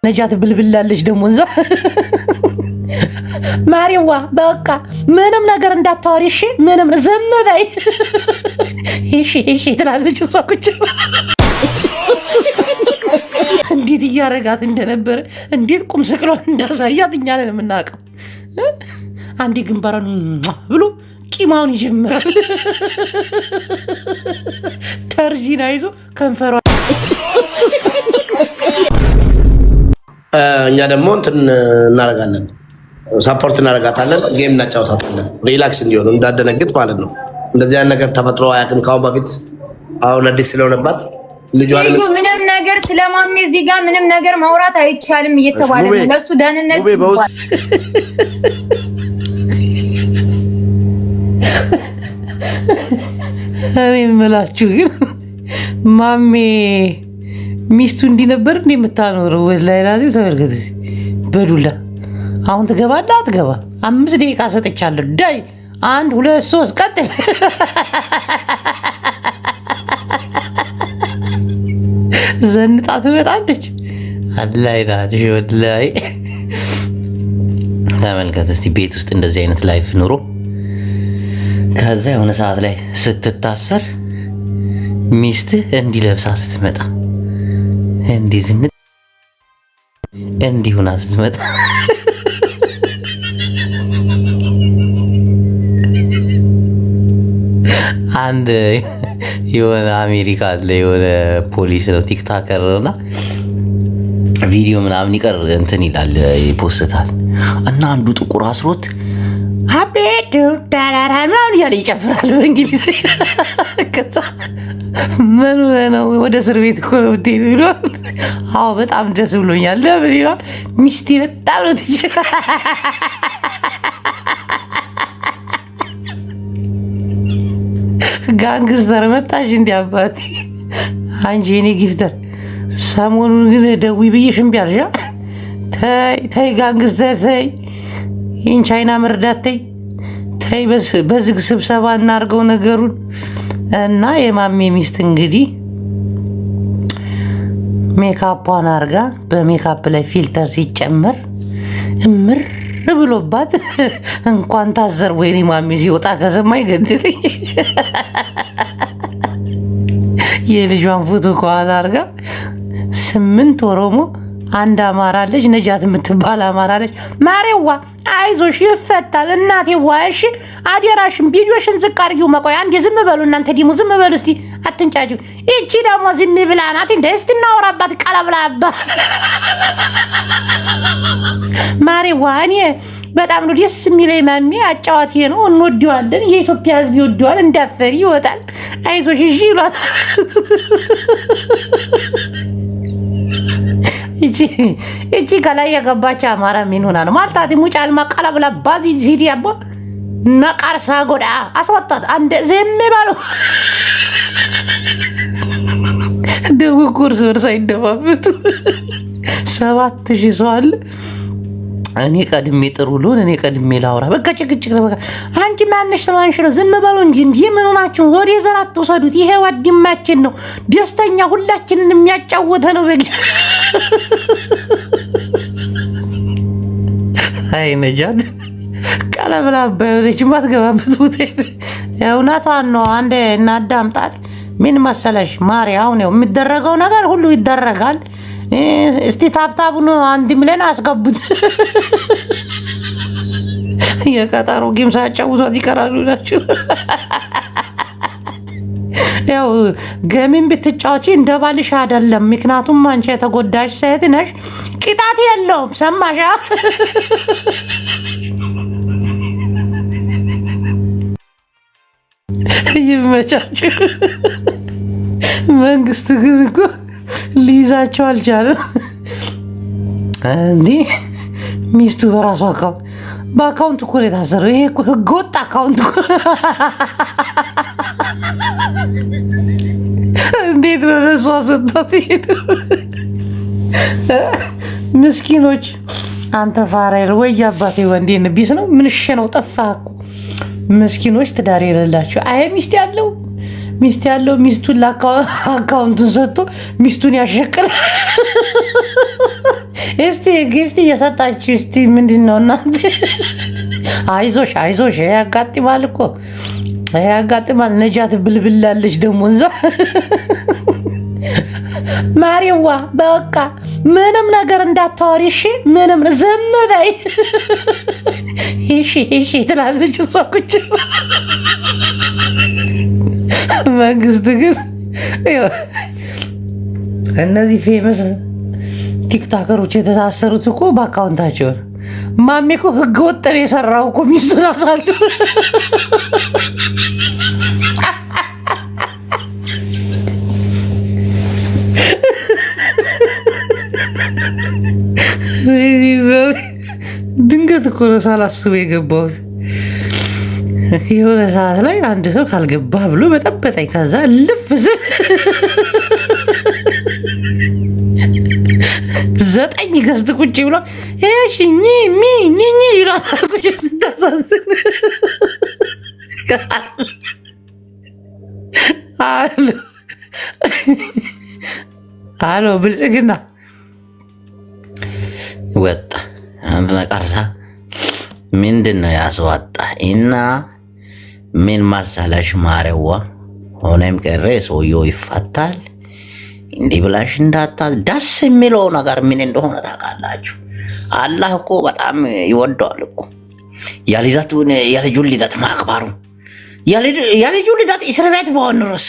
ነጃት ብልብላለች ደግሞ እንዛ ማሪዋ በቃ ምንም ነገር እንዳታወሪ እሺ፣ ምንም ዝም በይ እሺ ትላለች እሷ ቁጭ እንዴት እያረጋት እንደነበረ እንዴት ቁም ስቅሏን እንዳሳያት እኛ ነን የምናውቀው። አንዴ ግንባሯን ብሎ ቂማውን ይጀምራል። ተርዚና ይዞ ከንፈሯ እኛ ደግሞ እንትን እናደርጋለን፣ ሰፖርት እናደርጋታለን፣ ጌም እናጫወታታለን። ሪላክስ እንዲሆኑ እንዳደነግጥ ማለት ነው። እንደዚህ አይነት ነገር ተፈጥሮ አያውቅም ካሁን በፊት። አሁን አዲስ ስለሆነባት ልጇን ምንም ነገር ስለማሜ እዚህ ጋር ምንም ነገር ማውራት አይቻልም እየተባለ ነው። ለሱ ደህንነት እኔ የምላችሁ ግን ማሜ ሚስቱ እንዲህ ነበር እንዴ የምታኖረው? ወላሂ ላዚም ተመልከት። በዱላ አሁን ትገባለህ አትገባ? 5 ደቂቃ ሰጥቻለሁ። ዳይ 1 2 3 ቀጥል። ዘንጣ ትመጣለች። አላይ ታዲያ ወላሂ ተመልከት እስቲ ቤት ውስጥ እንደዚህ አይነት ላይፍ ኑሮ ከዛ የሆነ ሰዓት ላይ ስትታሰር ሚስትህ እንዲህ ለብሳ ስትመጣ እንዲህ ዝንጥ እንዲህ ሆና ስትመጣ አንድ የሆነ አሜሪካ አለ የሆነ ፖሊስ ነው ቲክታከር እና ቪዲዮ ምናምን ይቀር እንትን ይላል ይፖስታል እና አንዱ ጥቁር አስሮት አቤት ዳራራ ምናምን እያለ ይጨፍራል በእንግሊዝኛ። ከዛ ምን ነው ወደ እስር ቤት እኮ ነው የምትሄድ ብሏል። አዎ በጣም ደስ ብሎኛል። ለምን ይላል ሚስቴ በጣም ነው ጋንግስተር መጣሽ እንዲ አባቴ አንቺ የኔ ጊፍተር ሰሞኑን ግን ደዊ ብዬሽ እምቢ አልሽ። ተይ ጋንግስተር ተይ፣ ይህን ቻይና መርዳት ተይ፣ በዝግ ስብሰባ እናድርገው ነገሩን። እና የማሜ ሚስት እንግዲህ ሜካፓን አርጋ በሜካፕ ላይ ፊልተር ሲጨመር እምር ብሎባት እንኳን ታዘር ወይኔ ማሜ ሲወጣ ከሰማይ ገድልኝ። የልጇን ፎቶ ከኋላ አርጋ 8 ኦሮሞ 1 አማራ ልጅ ነጃት የምትባል አማራ ልጅ ማሬዋ አይዞሽ ይፈታል እናቴዋ፣ እሺ አደራሽን ቪዲዮሽን ዝቅ አድርጊው። መቆያ አንዴ ዝም በሉ እናንተ ደግሞ ዝም በሉ እስቲ አትንጫጩ። እቺ ደግሞ ዝም ብላ ናት እንደ እስቲ እናወራባት ቀለብላባ ማሬዋ። እኔ በጣም ነው ደስ የሚለኝ ማሜ አጫዋቴ ነው፣ እንወደዋለን። የኢትዮጵያ ሕዝብ ይወደዋል። እንዳፈሪ ይወጣል። አይዞሽ እሺ ይሏት። እቺ ከላይ የገባች አማራ ምን ሆና ነው ማልታት ሙጫል ማቀለብላ ባዚ ሲዲ አቦ ነቃርሳ ጎዳ አስወጣት። አንደ ዝም ባሉ ደው ኩርስ ወርሳ ይደባብቱ 7000 ሰው አለ። እኔ ቀድሜ ጥሩ ልሆን እኔ ቀድሜ ላውራ። በቃ ጭቅጭቅ ነው። በቃ አንቺ ማነሽ ተማንሽ ነው። ዝም በሉ እንጂ ምን ሆናችሁ? ወደ ዘራት ተወሰዱት። ይሄ ወንድማችን ነው፣ ደስተኛ ሁላችንን የሚያጫወተ ነው። በቃ አይ ነጃት ቀለብላ ባዮች ማትገባበት ቦታ እውነቷን ነው። አንዴ እናዳምጣት። ምን መሰለሽ ማሪ፣ አሁን ነው የሚደረገው ነገር ሁሉ ይደረጋል። እስቲ ታብታቡን 1 ሚሊዮን አስገቡት። የቀጠሮ ጌም ሳጫውቷት ይቀራሉ ናቸው። ያው ገሚን ብትጫወቺ እንደባልሽ አይደለም። ምክንያቱም አንቺ የተጎዳሽ ሴት ነሽ። ቅጣት የለውም። ሰማሻ? ይመቻችሁ። መንግስት ግን እኮ ሊይዛቸው አልቻለም። እንዲህ ሚስቱ በራሱ በአካውንት እኮ ነው የታሰረው። ይሄ እኮ ህገወጥ አካውንት እኮ። እንዴት ነው ለእሷ ሰጥቷት ሄዱ? ምስኪኖች። አንተ ፋራይል ወይ አባቴ ወንዴ ንቢስ ነው ምንሽ ነው ጠፋህ እኮ። ምስኪኖች ትዳር የሌላቸው። አይ ሚስት ያለው ሚስቱን ለአካውንቱን ሰጥቶ ሚስቱን ያሸቅል እስቲ ጊፍት እየሰጣችሁ እስቲ ምንድነው እናንተ? አይዞሽ አይዞሽ ያጋጥማል እኮ ያጋጥማል። ነጃት ብልብላለች ደግሞ እንዛ ማሪዋ በቃ ምንም ነገር እንዳታወሪ እሺ፣ ምንም ዝም በይ እሺ እሺ ትላለች እሷ ቁጭ። መንግስት ግን እነዚህ ፌመስ ቲክቶከሮች የተሳሰሩት እኮ በአካውንታቸው ማሜ እኮ ህገ ወጥ ነው የሰራው እኮ ሚስቱን አሳልፎ ድንገት እኮ ነው ሳላስበው የገባሁት። የሆነ ሰዓት ላይ አንድ ሰው ካልገባ ብሎ በጠበጠኝ። ከዛ ልፍ ስል 9 ገዝት ቁጭ ብሎ እሺ ኝ ይላል። ቁጭ ስታሳዝን አሎ ብልጽግና ወጣ አንድ ነቀርሳ ምንድን ነው ያስወጣ እና ምን መሰለሽ ማረዋ ሆነም ቀረ ሰውየው ይፈታል። እንዲህ ብላሽ እንዳታ ደስ የሚለው ነገር ምን እንደሆነ ታውቃላችሁ? አላህ እኮ በጣም ይወደዋል እኮ የልጁን ልደት ማክበሩ። የልጁ ልደት እስር ቤት በሆን ኑሮስ?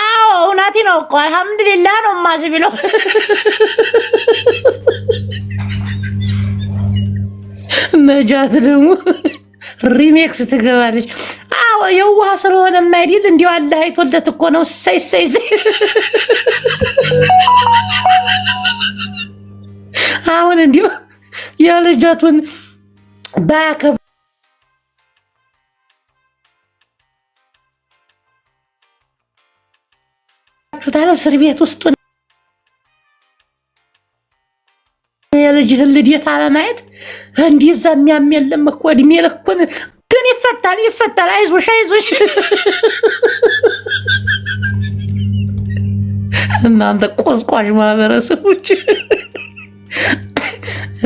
አዎ እውነቴ ነው እኮ አልሐምዱሊላህ ነው የማስብለው። ነጃት ደግሞ ሪሜክስ ትገባለች። አዎ የዋህ ስለሆነ የማይድል እንዲሁ አላህ አይቶለት እኮ ነው። ሰይ አሁን እንዲሁ የልጀቱን ባከ ታለ እስር ቤት ውስጥ የልጅህን ልደት አለማየት እንዲዛ የሚያም የለም እኮ እድሜ ልኩን ግን ይፈታል። አይዞሽ እናንተ ቆስቋሽ ማህበረሰቦች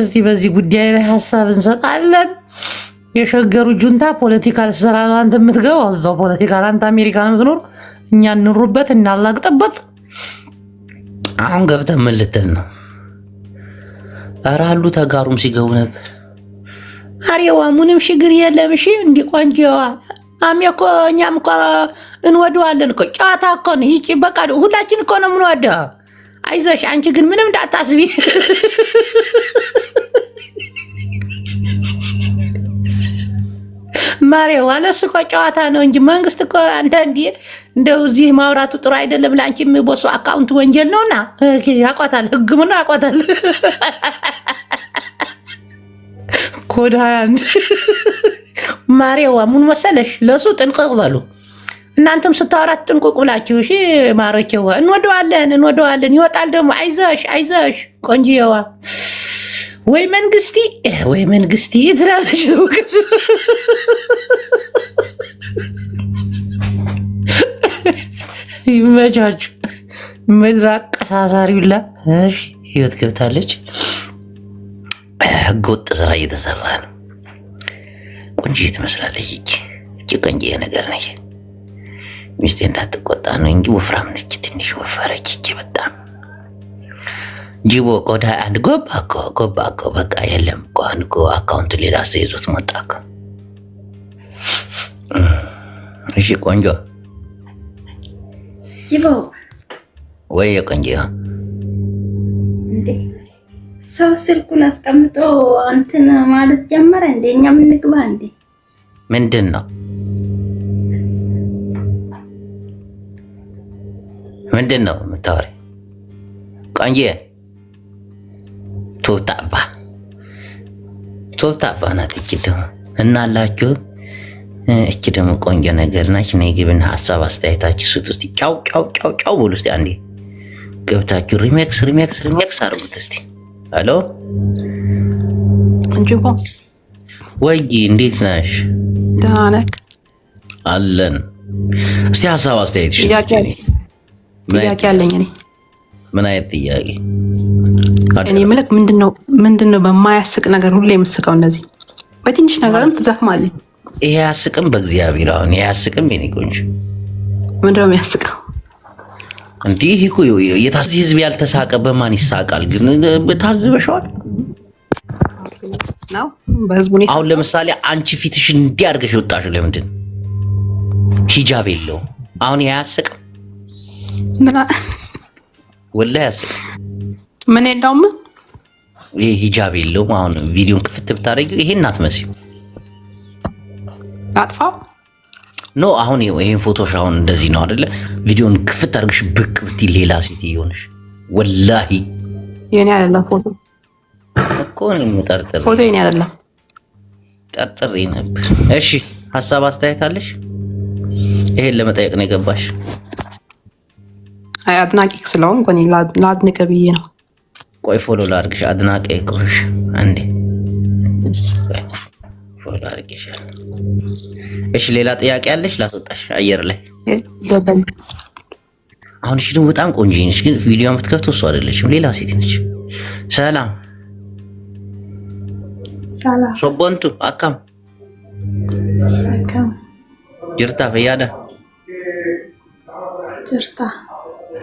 እስቲ በዚህ ጉዳይ ላይ ሀሳብ እንሰጣለን። የሸገሩ ጁንታ ፖለቲካ ልትሰራ ነው አንተ የምትገባው እዛው ፖለቲካ አንተ አሜሪካ ነው የምትኖር፣ እኛ እንሩበት እናላግጥበት። አሁን ገብተህ ምን ልትል ነው? ኧረ አሉ ተጋሩም ሲገቡ ነበር። አሬዋ ምንም ችግር የለም። እሺ እንዲ ቆንጆዋ አሜ እኮ እኛም እኮ እንወደዋለን እኮ ጨዋታ እኮ ነው። ይቺ በቃ ሁላችን እኮ ነው የምንወደው። አይዞሽ አንቺ ግን ምንም እንዳታስቢ። ማሬዋ ለእሱ እኮ ጨዋታ ነው እንጂ መንግስት እኮ አንዳንዴ እንደው እዚህ ማውራቱ ጥሩ አይደለም። ለአንቺ የሚቦሱ አካውንት ወንጀል ነውና ያቋታል፣ ህግ ምን ያቋታል። ኮድ 21 ማሬዋ ምን መሰለሽ ለሱ ጥንቅቅ በሉ እናንተም ስታወራት ጥንቅቅ ብላችሁ እሺ። ማሮቼዋ እንወደዋለን ይወጣል ደግሞ። አይዞሽ ቆንጆዋ ወይ መንግስቲ ትላለች ነው። ይመቻችሁ። ምድር አቀሳሳሪውላ እሺ ህይወት ገብታለች። ህገወጥ ስራ እየተሰራ ነው። ቆንጆ ትመስላለች። እቺ ቆንጆ ነገር ነች። ሚስቴ እንዳትቆጣ ነው እንጂ ወፍራም ነች። ትንሽ ወፈረች። እቺ በጣም ጂቦ ኮዳ አንድ ጎባ እኮ በቃ የለም እኮ አንድ አካውንት ሌላ ሰይዞት መጣ እኮ። እሺ ቆንጆ ጂቦ ወይ ቆንጆ እንዴ ሰው ስልኩን አስቀምጦ እንትን ማለት ጀመረ እንዴ? እኛ ምን ንግባ እንዴ? ምንድን ነው የምታወሪ? ቆንጆ ቶታባ ናት እቺ ደግሞ እናላችሁ። እቺ ደግሞ ቆንጆ ነገር ናች። ነይ ግብና ሀሳብ አስተያየታችሁ ስጡት። ጫው ብሉ እስቲ አንዴ ገብታችሁ ሪሜክስ አድርጉት እስቲ። ሄሎ እንጅቦ ወይ እንዴት ነሽ? ደህና ነህ? አለን። እስቲ ሀሳብ አስተያየትሽ። ጥያቄ አለኝ እኔ። ምን አይነት ጥያቄ? እኔ ምልክ ምንድነው በማያስቅ ነገር ሁሌ የምስቀው? እንደዚህ በትንሽ ነገርም ትዘፍማለህ። ይሄ አያስቅም? በእግዚአብሔር አሁን ይሄ አያስቅም? የኔ ቆንጆ ምንድነው የሚያስቀው? እንዲህ እኮ የታዚህ ህዝብ ያልተሳቀ በማን ይሳቃል? ግን ታዝበሽዋል ነው በህዝቡ ነው። አሁን ለምሳሌ አንቺ ፊትሽ እንዲህ አድርገሽ ወጣሽ፣ ለምንድን ሂጃብ የለው? አሁን ይሄ አያስቅም? ወላሂ አያስቅም። ምን እንደውም ይሄ ሂጃብ የለውም። አሁን ቪዲዮን ክፍት ብታደርጊው ይሄን አትመስይም። አጥፋው ኖ አሁን ይሄን ፎቶሽ አሁን እንደዚህ ነው አይደለ? ቪዲዮን ክፍት አድርግሽ ብቅ ብትይ ሌላ ሴት እየሆንሽ ወላሂ። የኔ አይደለም ፎቶ እኮ ነው የምጠርጥር። ፎቶ የኔ አይደለም ጠርጥሬ ነበር። እሺ ሀሳብ አስተያየት አለሽ? ይሄን ለመጠየቅ ነው የገባሽ? አይ አድናቂ ስለሆንኩ እኔ ላድንቅ ብዬ ነው። ቆይ ፎሎ ላድርግሽ። አድናቂ ከሆንሽ አንዴ ፎሎ አድርግሻለሁ። እሺ ሌላ ጥያቄ አለሽ? ላስወጣሽ አየር ላይ። አሁን እሺ ደግሞ በጣም ቆንጆ ነሽ፣ ግን ቪዲዮ የምትከፍተው እሷ አይደለችም፣ ሌላ ሴት ነች። ሰላም ሰላም ሶቦንቱ አካም ጅርታ ፈያዳ ጅርታ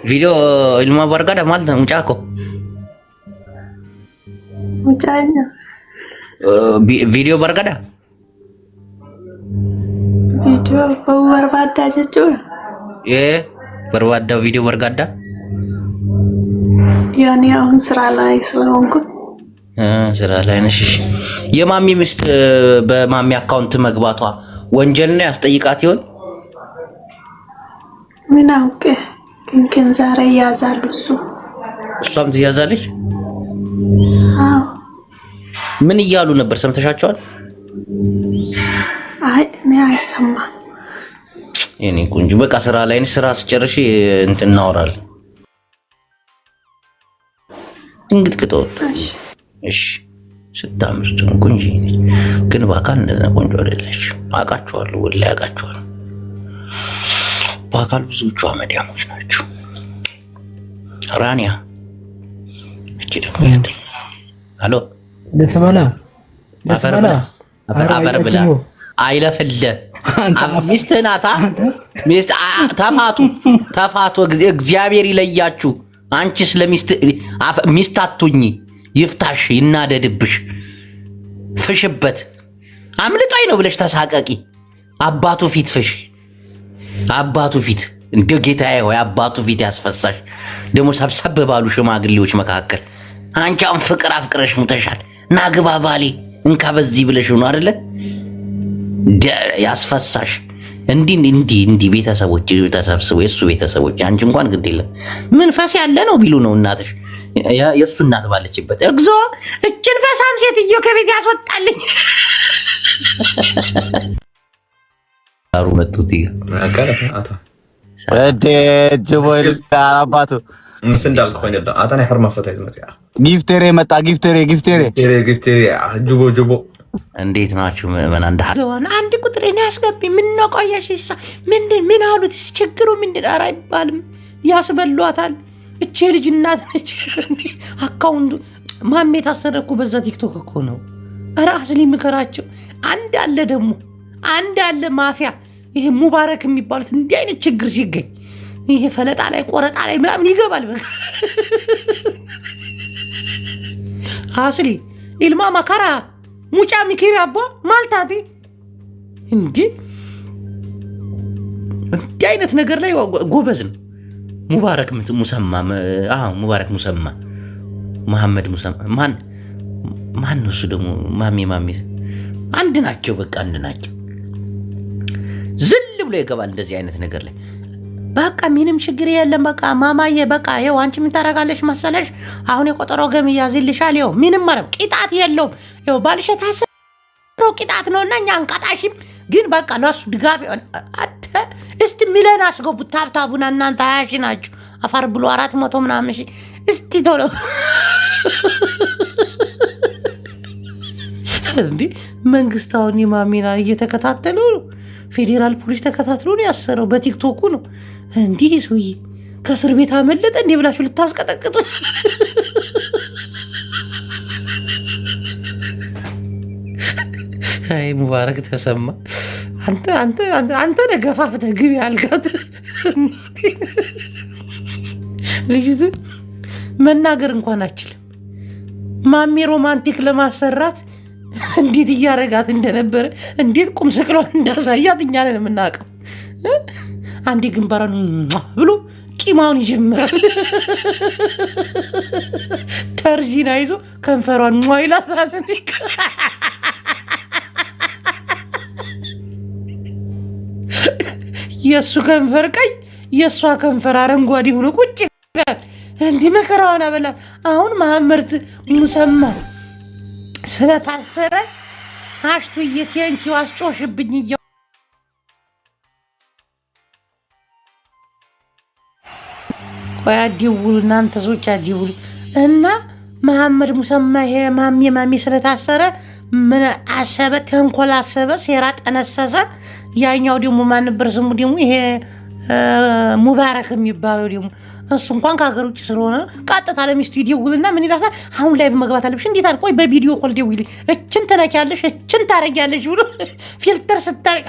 ቪዲዮ ኢልማ በርጋዳ ማለት ነው። ሙጫኮ ሙጫኛ ቪዲዮ በርጋዳ ቪዲዮ በርባዳ ጀቹን በርባዳው ቪዲዮ በርጋዳ ያኔ አሁን ስራ ላይ ስለሆንኩት ስራ ላይ ነሽ። የማሚ ሚስት በማሚ አካውንት መግባቷ ወንጀል ነው? ያስጠይቃት ይሆን? ምን አውቄ ግን ዛሬ ያዛሉ። እሷም ትያዛለች። አዎ ምን እያሉ ነበር? ሰምተሻቸዋል? አይ እኔ አይሰማም። የኔ ቆንጆ በቃ ስራ ላይ ነሽ። ስራ ስጨርሽ እንትን እናወራለን። እንግጥቅጦ እሺ ስታምር ደግሞ ቆንጆ ነች፣ ግን በአካል እንደዛ ቆንጆ አይደለች። አውቃቸዋለሁ፣ ወላሂ አውቃቸዋለሁ። በአካል ብዙዎቹ አመዳሞች ናቸው። ራኒያ እቺ ደግሞ አሎ ለተማላ አፈር ብላ አይለፈለ ሚስት ናታ። ሚስት ተፋቱ። እግዚአብሔር ይለያችሁ። አንቺ ስለሚስት ሚስት አትሁኚ። ይፍታሽ፣ ይናደድብሽ፣ ፍሽበት። አምልጦኝ ነው ብለሽ ተሳቀቂ። አባቱ ፊት ፍሽ፣ አባቱ ፊት እንደ ጌታዬ ሆይ አባቱ ፊት ያስፈሳሽ። ደግሞ ሰብሰብ ባሉ ሽማግሌዎች መካከል አንቺም ፍቅር አፍቅረሽ ሙተሻል። ናግባ ባሌ እንካ በዚህ ብለሽ ነው አይደለ ያስፈሳሽ። እንዲህ ቤተሰቦች ተሰብስበው የሱ ቤተሰቦች አንቺ እንኳን ግድ የለም ምን ፈስ ያለ ነው ቢሉ ነው እናትሽ የሱ እናት ባለችበት እግዚኦ እችን ፈሳም ሴትዮ ከቤት ያስወጣልኝ አሩ መጥቶ አባቱ ምስንዳል ኮይነዳ አታና ህርማ ፈታይ መጥያ ጊፍቴሬ መጣ። ጊፍቴሬ ጁቦ እንዴት ናችሁ ምእመና? አንድ ቁጥር እኔ ያስገቢ ምን ነው ቆየሽሳ? ምን አሉት? ችግሩ ምንድን? ኧረ አይባልም፣ ያስበሏታል። እቺ ልጅ እናት ነች። አካውንቱ ማሜ ታሰረኩ በዛ ቲክቶክ እኮ ነው። ኧረ አስሊ ምከራቸው። አንድ አለ ማፊያ፣ ይሄ ሙባረክ የሚባሉት እንዲህ አይነት ችግር ሲገኝ ይሄ ፈለጣ ላይ ቆረጣ ላይ ምናምን ይገባል። በቃ አስሊ ኢልማ ማካራ ሙጫ ሚኪሪ አባ ማልታቲ እንዲህ አይነት ነገር ላይ ጎበዝ ነው። ሙባረክ ሙሰማ ሙባረክ ሙሰማ መሐመድ ሙሰማ ማን ነው እሱ ደግሞ? ማሜ አንድ ናቸው። በቃ አንድ ናቸው። ዝል ብሎ ይገባል እንደዚህ አይነት ነገር ላይ። በቃ ምንም ችግር የለም። በቃ ማማዬ በቃ ይኸው አንቺ ምን ታደርጋለሽ መሰለሽ? አሁን የቆጠሮ ገም ያዝልሻል። ይኸው ምንም ማለት ቅጣት የለውም። ይኸው ባልሽ ታሰሮ ቅጣት ነውና እኛ አንቀጣሽም፣ ግን በቃ ለሱ ድጋፍ አተ እስቲ ሚሊዮን አስገቡት። ታብታቡና እናንተ 20 ሺህ ናችሁ። አፋር ብሎ 400 ምናምን ሺህ እስቲ ቶሎ እንዴ! መንግስት አሁን የማሜና እየተከታተሉ ፌዴራል ፖሊስ ተከታትሎ ነው ያሰረው። በቲክቶኩ ነው እንዲህ ሰውዬ ከእስር ቤት አመለጠ እንዴ ብላችሁ ልታስቀጠቅጡ አይ ሙባረክ ተሰማ አንተ ገፋፍተህ ግቢ አልጋት ልጅቱ መናገር እንኳን አችልም። ማሚ ሮማንቲክ ለማሰራት እንዴት እያረጋት እንደነበረ እንዴት ቁም ስቅሏን እንዳሳያት እኛ ነን የምናውቀው። አንዴ ግንባሯን ብሎ ቂማውን ይጀምራል። ተርዚና ይዞ ከንፈሯን ይላታል። የእሱ ከንፈር ቀይ የእሷ ከንፈር አረንጓዴ ሆኖ ቁጭ ይላል። እንዲህ መከራዋን አበላት። አሁን መሐመድ ሙሰማ ስለታሰረ አሽቱ እየቴንኪው አስጮሽብኝ እያ ቆይ አዲውሉ እናንተ ሰዎች አዲውሉ እና መሐመድ ሙሰማ ይሄ ማሚ ስለታሰረ ምን አሰበ? ተንኮል አሰበ፣ ሴራ ጠነሰሰ። ያኛው ደግሞ ማን ነበር ስሙ? ደግሞ ይሄ ሙባረክ የሚባለው ደግሞ እሱ እንኳን ከሀገር ውጭ ስለሆነ ቀጥታ ለሚስቱ ይደውልና ምን ይላታል? አሁን ላይ መግባት አለብሽ። እንዴት አልቆ በቪዲዮ ኮል ደውይልኝ፣ እችን ትነኪያለሽ፣ እችን ታረጊያለሽ ብሎ ፊልተር ስታረቅ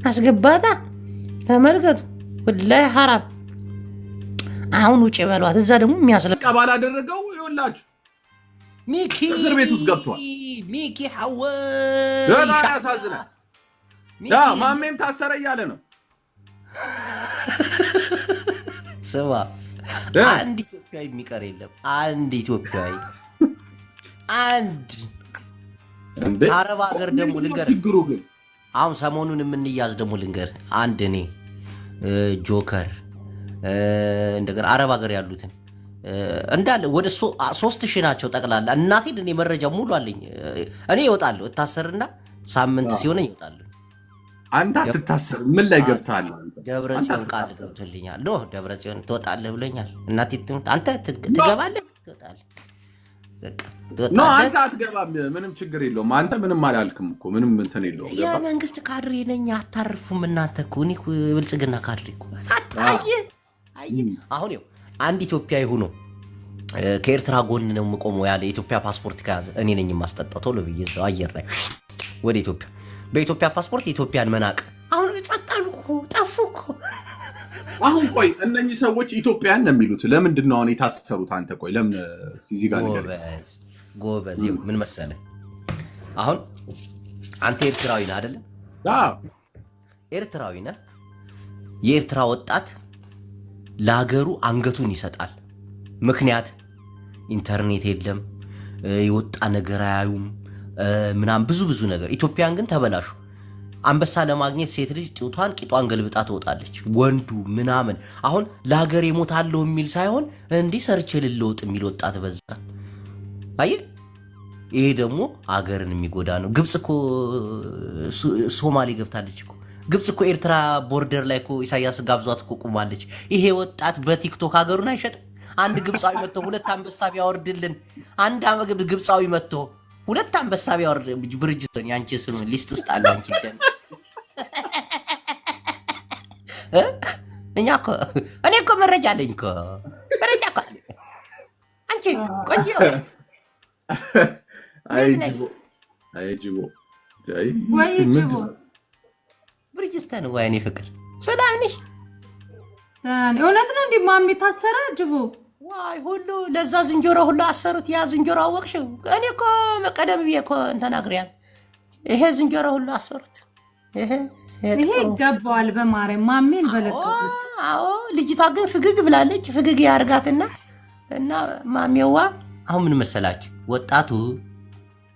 አስገባታ። ተመልከቱ፣ ወላሂ ሐራም። አሁን ውጭ በሏት። እዛ ደግሞ የሚያስለቃ ባላደረገው ይኸውላችሁ ሚኪ እስር ቤት ውስጥ ገብቷል። ሚኪ በጣም ያሳዝናል። ያ ማሜም ታሰረ እያለ ነው። ስማ አንድ ኢትዮጵያዊ የሚቀር የለም። አንድ ኢትዮጵያዊ አንድ አረብ ሀገር ደግሞ ልንገር፣ ችግሩ ግን አሁን ሰሞኑን የምንያዝ ደግሞ ልንገር፣ አንድ እኔ ጆከር እንደገና አረብ ሀገር ያሉትን እንዳለ ወደ 3000 ናቸው ጠቅላላ። እናቴን እኔ መረጃ ሙሉ አለኝ። እኔ ይወጣለሁ እታሰርና ሳምንት ሲሆነ ይወጣለሁ። አንተ አትታሰር። ምን ላይ ገብተሃል? ደብረጽዮን ቃል ገብቶልኛል። ደብረጽዮን ትወጣለህ ብለኛል። እናቴ አንተ ትገባለህ ትወጣለህ። አንተ አትገባም። ምንም ችግር የለውም። አንተ ምንም አላልክም እኮ ምንም እንትን የለውም። የመንግስት ካድሬ ነኝ። አታርፉም እናንተ እኮ። እኔ ብልጽግና ካድሬ እኮ አታየ። አሁን ይኸው አንድ ኢትዮጵያዊ ሆኖ ከኤርትራ ጎን ነው የምቆመው ያለ የኢትዮጵያ ፓስፖርት ከያዘ እኔ ነኝ የማስጠጣው። ቶሎ ብዬ እዛው አየር ላይ ወደ ኢትዮጵያ በኢትዮጵያ ፓስፖርት ኢትዮጵያን መናቅ። አሁን ጸጣሉ እኮ ጠፉ እኮ። አሁን ቆይ እነኚህ ሰዎች ኢትዮጵያን ነው የሚሉት። ለምንድን ነው አሁን የታሰሩት? አንተ ቆይ ለምን እዚህ ጋር ነገር ጎበዝ ምን መሰለህ፣ አሁን አንተ ኤርትራዊ ነህ አይደለ? ኤርትራዊ ነህ። የኤርትራ ወጣት ለሀገሩ አንገቱን ይሰጣል። ምክንያት ኢንተርኔት የለም፣ የወጣ ነገር አያዩም ምናምን ብዙ ነገር። ኢትዮጵያን ግን ተበላሹ። አንበሳ ለማግኘት ሴት ልጅ ቂጧን ገልብጣ ትወጣለች። ወንዱ ምናምን አሁን ለሀገር የሞታለሁ የሚል ሳይሆን እንዲህ ሰርቼ ልለውጥ የሚል ወጣት በዛ። አየህ፣ ይሄ ደግሞ ሀገርን የሚጎዳ ነው። ግብፅ እኮ ሶማሌ ገብታለች እኮ። ግብፅ እኮ ኤርትራ ቦርደር ላይ እኮ ኢሳያስ ጋብዟት እኮ ቁማለች። ይሄ ወጣት በቲክቶክ ሀገሩን አይሸጥም። አንድ ግብፃዊ መጥቶ 2 አንበሳ ቢያወርድልን፣ አንድ ግብፃዊ መጥቶ 2 አንበሳ ቢያወርድ ብርጅቶን ያንቺ ስም ሊስት ውስጥ አለ። አንቺ ደምት እኔ እኮ መረጃ አለኝ እኮ መረጃ እኮ አለኝ። አንቺ ቆንጆ ብርጅስተን ወይኔ ፍቅር ሰላም ነሽ? እውነት ነው እንዴ ማሚ ታሰረ? ጅቦ ዋይ ሁሉ ለዛ ዝንጀሮ ሁሉ አሰሩት። ያ ዝንጀሮ አወቅሽው? እኔ እኮ ቀደም ብዬ እኮ ተናግሬያለሁ። ይሄ ዝንጀሮ ሁሉ አሰሩት። ይሄ ይገባዋል በማርያም ማሜን በለቀቁት። አዎ ልጅቷ ግን ፍግግ ብላለች። ፍግግ ያርጋትና እና ማሜዋ አሁን ምን መሰላችሁ፣ ወጣቱ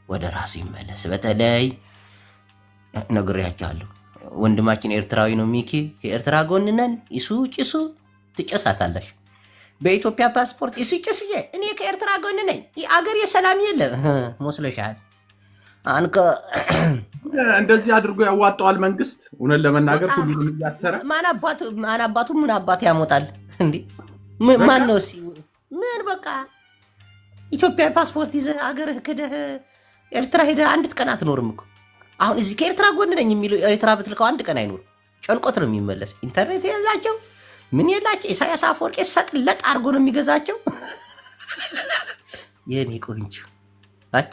ወደ ራሱ ይመለስ። በተለይ ነግሬያቸዋለሁ። ወንድማችን ኤርትራዊ ነው ሚኪ፣ ከኤርትራ ጎን ነን። ኢሱ ጭሱ ትጨሳታለሽ። በኢትዮጵያ ፓስፖርት ኢሱ ጭስዬ እኔ ከኤርትራ ጎን ነኝ። አገር የሰላም የለ መስለሻል? አንከ እንደዚህ አድርጎ ያዋጣዋል መንግስት። እውነት ለመናገር ሁሉንም እያሰረ ማን አባቱ ምን አባት ያሞጣል እንዴ? ማን ነው ምን በቃ ኢትዮጵያ ፓስፖርት ይዘህ አገርህ ክደህ ኤርትራ ሄደህ አንዲት ቀን አትኖርም እኮ። አሁን እዚህ ከኤርትራ ጎን ነኝ የሚለው ኤርትራ ብትልከው አንድ ቀን አይኖርም። ጨንቆት ነው የሚመለስ። ኢንተርኔት የላቸው ምን የላቸው ኢሳያስ አፈወርቂ ሰጥለጥ አድርጎ ነው የሚገዛቸው። የኔ ቆንጆ አጭ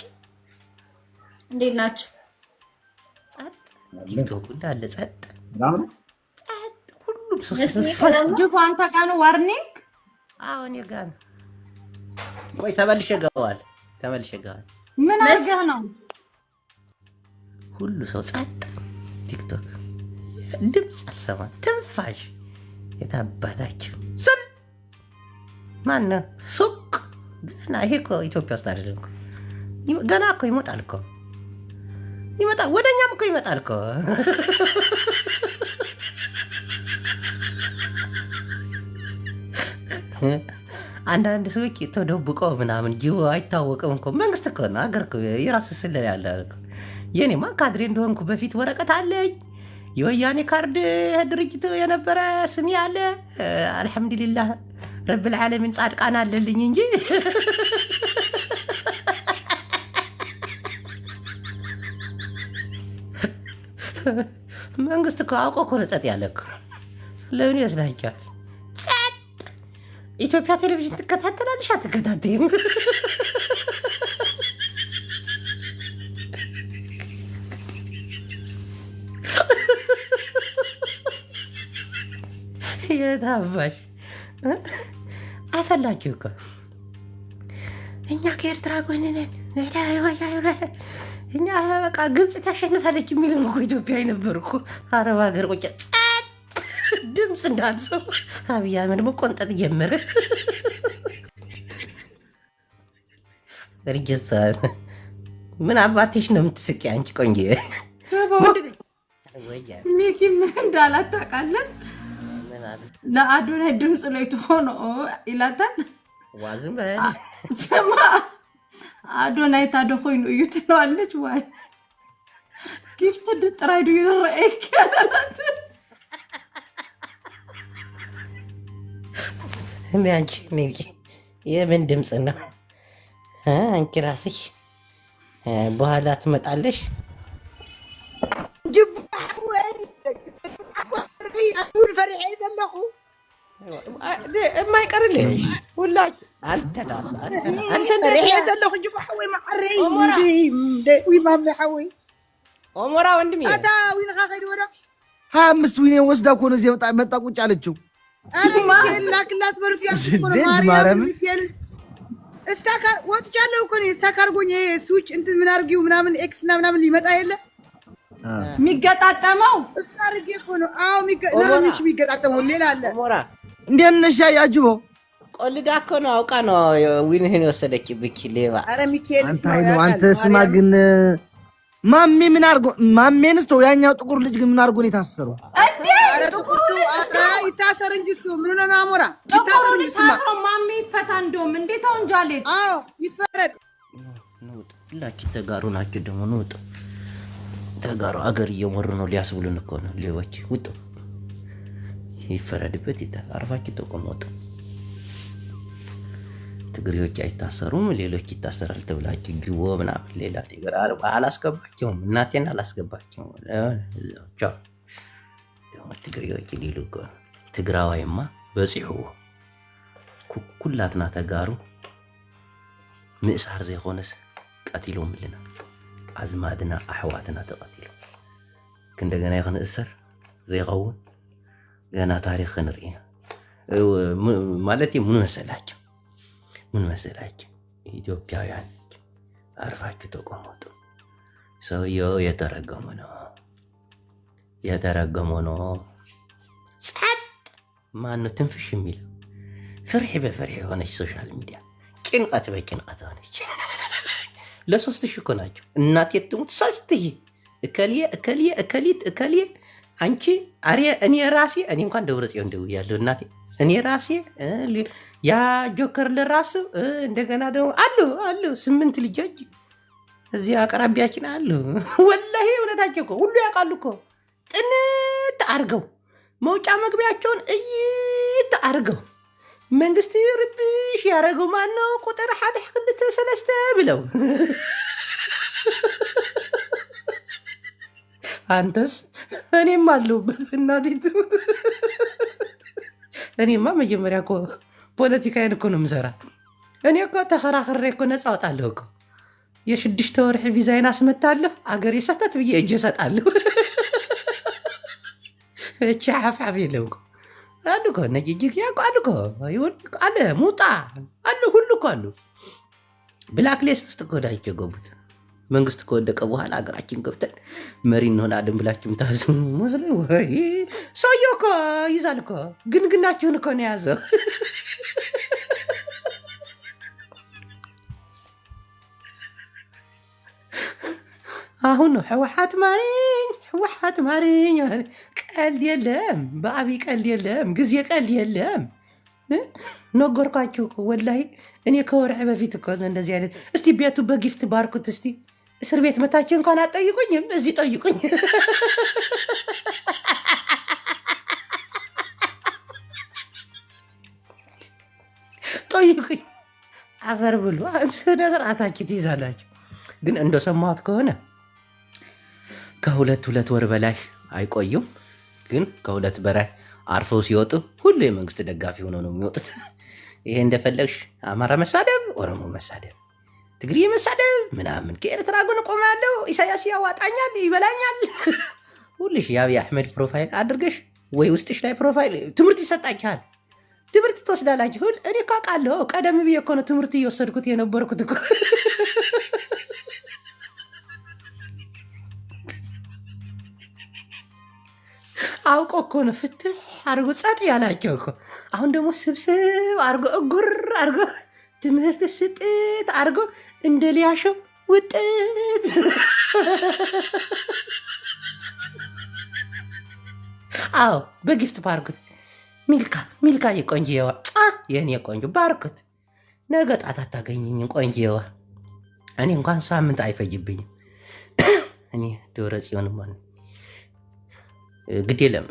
እንዴት ናችሁ? ጸጥ ቲክቶክ እንዳለ ጸጥ ጸጥ ሁሉም ሰው ጅቡ አንተ ጋር ነው ዋርኒንግ? አዎ እኔ ጋር ነው። ቆይ ተመልሼ ገባዋል። ምን አድርገህ ነው? ሁሉ ሰው ጸጥ ቲክቶክ ድምፅ አልሰማም። ትንፋሽ የታባታችሁ ስም ማነው? ሱቅ ገና ይሄ እኮ ኢትዮጵያ ውስጥ አይደለም እኮ ገና እኮ ይመጣል እኮ ይመጣል፣ ወደኛም እኮ ይመጣል እኮ። አንዳንድ ሰዎች ተደብቀው ምናምን ጅቦ አይታወቅም እኮ። መንግስት እኮ ነው አገር እኮ የራሱ ስለላ ያለ እኮ። የኔማ ካድሬ እንደሆንኩ በፊት ወረቀት አለኝ። የወያኔ ካርድ ድርጅት የነበረ ስም ያለ አልሐምዱሊላህ ረብል ዓለሚን ጻድቃን አለልኝ እንጂ መንግስት እኮ አውቆ እኮ ነው ጸጥ ያለ እኮ። ለምን ይመስላችኋል? ጸጥ። ኢትዮጵያ ቴሌቪዥን ትከታተላለሽ አትከታተይም? የታባሽ አፈላችሁ እኮ እኛ ከኤርትራ ጎን ነን፣ እኛ በቃ ግብፅ ታሸንፋለች የሚልም እኮ ኢትዮጵያ ነበር እኮ። አረብ ሀገር ቁጭ ጸጥ ድምፅ እንዳልሰው አብይ አህመድ መቆንጠጥ ጀመረ። ርጅሳ ምን አባትሽ ነው የምትስቂ አንቺ ቆንጆ? ሚኪ ምን እንዳላት ታውቃለህ? ለአዶናይ ድምፅ ላይ ሆኖ ይላታል። ዋዝም በል ስማ አዶናይ ታደ ኮይኑ እዩ ትለዋለች። ወይ ጊፍት ድጥራይዱ ይረአይክ ያላላት እኔ አንቺ ነኝ የምን ድምፅ ነው? አንቺ ራስሽ በኋላ ትመጣለሽ። አሁን ፈሪሄ ዘለኹ የማይቀርልሽ ሁላችሁ አንተ ዳስ አንተ ፈሪሄ ዘለኹ ጅባህ ወይ ማዕረይ ወይ ማም ሐወይ ኦሞራ ወንድሜ አታ ዊንኻ ኸይድ ወዳ 25 ዊኔ ወስዳ እኮ ነው እዚህ መጣ ቁጭ አለችው። አረ ሚካኤል ላክላት በሩት ያልኩ ነው ማርያም ሚካኤል እስታካ ወጥቻለሁ እኮ ነው እስታካ አርጎኝ ስዊች እንትን ምን አርጊው ምናምን ኤክስ እና ምናምን ሊመጣ የለ የሚገጣጠመው እሳ አርጌ እኮ ነው። አዎ ለምንሽ የሚገጣጠመው ሌላ አለ። ኦሞራ እንዴት ነሽ? ያጅቦ ቆልዳ እኮ ነው አውቃ ነው ዊንህን የወሰደችብኝ ሌባ። አረ ሚካኤል አንተ ስማ ግን ማሜ ምን አርጎ ማሜንስ ተው፣ ያኛው ጥቁር ልጅ ግን ምን አርጎ ነው የታሰረው? አረ ጥቁር አረ ይታሰር እንጂ እሱ ምን ሆነ ነው? አሞራ ይታሰር እንጂ ስማ ማሜ ይፈታ። እንደውም እንዴት ወንጃለች? አዎ ይፈረድ። ንውጥ ሁላችሁ ተጋሩ ናችሁ ደግሞ ንውጥ ተጋሩ አገር እየመሩ ነው ሊያስብሉን እኮ ነው ሌቦች። ውጡ ይፈረድበት ይታል። አርፋችሁ ተቆመጡ። ትግሬዎች አይታሰሩም ሌሎች ይታሰራል ተብላችሁ ግቦ ምናምን ሌላ ነገር አላስገባቸውም። እናቴን አላስገባቸውም። ቻው ደግሞ ትግሬዎች ሊሉ እኮ ትግራዋይማ በፂሑ ኩላትና ተጋሩ ምእሳር ዘይኮነስ ቀቲሎም ምልና አዝማድና አሕዋትና ተቀቲሉ እንደገና ይኽንእሰር ዘይኸውን ገና ታሪክ ክንርኢና ማለት ምን መሰላቸው ኢትዮጵያውያን አርፋችሁ ተቆመጡ። ሰውየው የተረገመ ነው። ጸጥ ማነው ትንፍሽ የሚለው? ፍርሄ በፍርሄ የሆነች ሶሻል ሚዲያ ጭንቀት በጭንቀት ሆነች። ለ3 ሺህ እኮ ናቸው። እናቴ ትሙት 3 ሺህ እከሊት አንቺ እኔ ራሴ እኔ እንኳን ደብረ ጽዮን ደውያለሁ እናቴ እኔ ራሴ ያ ጆከር ለራሱ እንደገና ደግሞ አሉ 8 ልጆች እዚህ አቅራቢያችን አሉ። ወላሂ እውነታቸው እኮ ሁሉ ያውቃሉ እኮ ጥንት አርገው መውጫ መግቢያቸውን እይት አርገው መንግስት ይርብሽ ያረገው ማነው ቁጥር 1 2 3 ብለው አንተስ እኔም አለሁበት እናቴ ትሙት እኔማ መጀመሪያ እኮ ፖለቲካዬን እኮ ነው የምሰራ። እኔ እኮ ተከራክሬ እኮ ነፃ አወጣለሁ እኮ የ6 ወር ቪዛዬን አስመታለሁ። አገሬ ሰተት ብዬ እጄ እሰጣለሁ። እቺ ሓፍሓፍ የለም እኮ አሉ እኮ እነ ጂጂክያ እኮ አሉ እኮ አለ ሙጣ አሉ ሁሉ እኮ አሉ። ብላክ ሊስት ውስጥ እኮ ወዳቸው ገቡት። መንግስት ከወደቀ በኋላ ሀገራችን ገብተን መሪ እንሆናለን ብላችሁ ምታዝሙ ሙስሊም ወይ ሰውዬው እኮ ይዛል እኮ ግንግናችሁን እኮ ነው የያዘው። አሁን ነው ህወሓት ማሪኝ ቀልድ የለም፣ በአብይ ቀልድ የለም፣ ጊዜ ቀልድ የለም። ነገርኳችሁ እኮ ወላሂ እኔ ከወርዕ በፊት እኮ እንደዚህ አይነት እስቲ ቤቱ በጊፍት ባርኩት እስቲ እስር ቤት መታችሁ እንኳን አትጠይቁኝም፣ እዚህ ጠይቁኝ። ጠይቁኝ፣ አፈር ብሉ። ስነ ስርዓታችሁ ትይዛላችሁ። ግን እንደሰማሁት ከሆነ ከሁለት ወር በላይ አይቆዩም። ግን ከሁለት በላይ አርፈው ሲወጡ ሁሉ የመንግስት ደጋፊ ሆነው ነው የሚወጡት። ይሄ እንደፈለግሽ አማራ መሳደብ፣ ኦሮሞ መሳደብ፣ ትግሪ መሳደብ ምናምን ከኤርትራ ጎን ቆማለሁ፣ ኢሳያስ ያዋጣኛል፣ ይበላኛል። ሁልሽ የአብይ አሕመድ ፕሮፋይል አድርገሽ ወይ ውስጥሽ ላይ ፕሮፋይል ትምህርት ይሰጣችኋል፣ ትምህርት ትወስዳላችሁ። እኔ እኮ አውቃለሁ። ቀደም ብዬ እኮ ነው ትምህርት እየወሰድኩት የነበርኩት እኮ። አውቆ እኮ ነው ፍትህ አድርጎ ጸጥ ያላቸው እኮ። አሁን ደግሞ ስብስብ አድርጎ እጉር አድርጎ ትምህርት ስጥት አድርጎ እንደ ሊያሸው ውጥት። አዎ በጊፍት ባርኩት። ሚልካ የቆንጆዋ የእኔ ቆንጆ ባርኩት። ነገ ጣት አታገኘኝም ቆንጆዋ። እኔ እንኳን ሳምንት አይፈጅብኝም። እኔ ደብረ ጽዮን ግድ የለም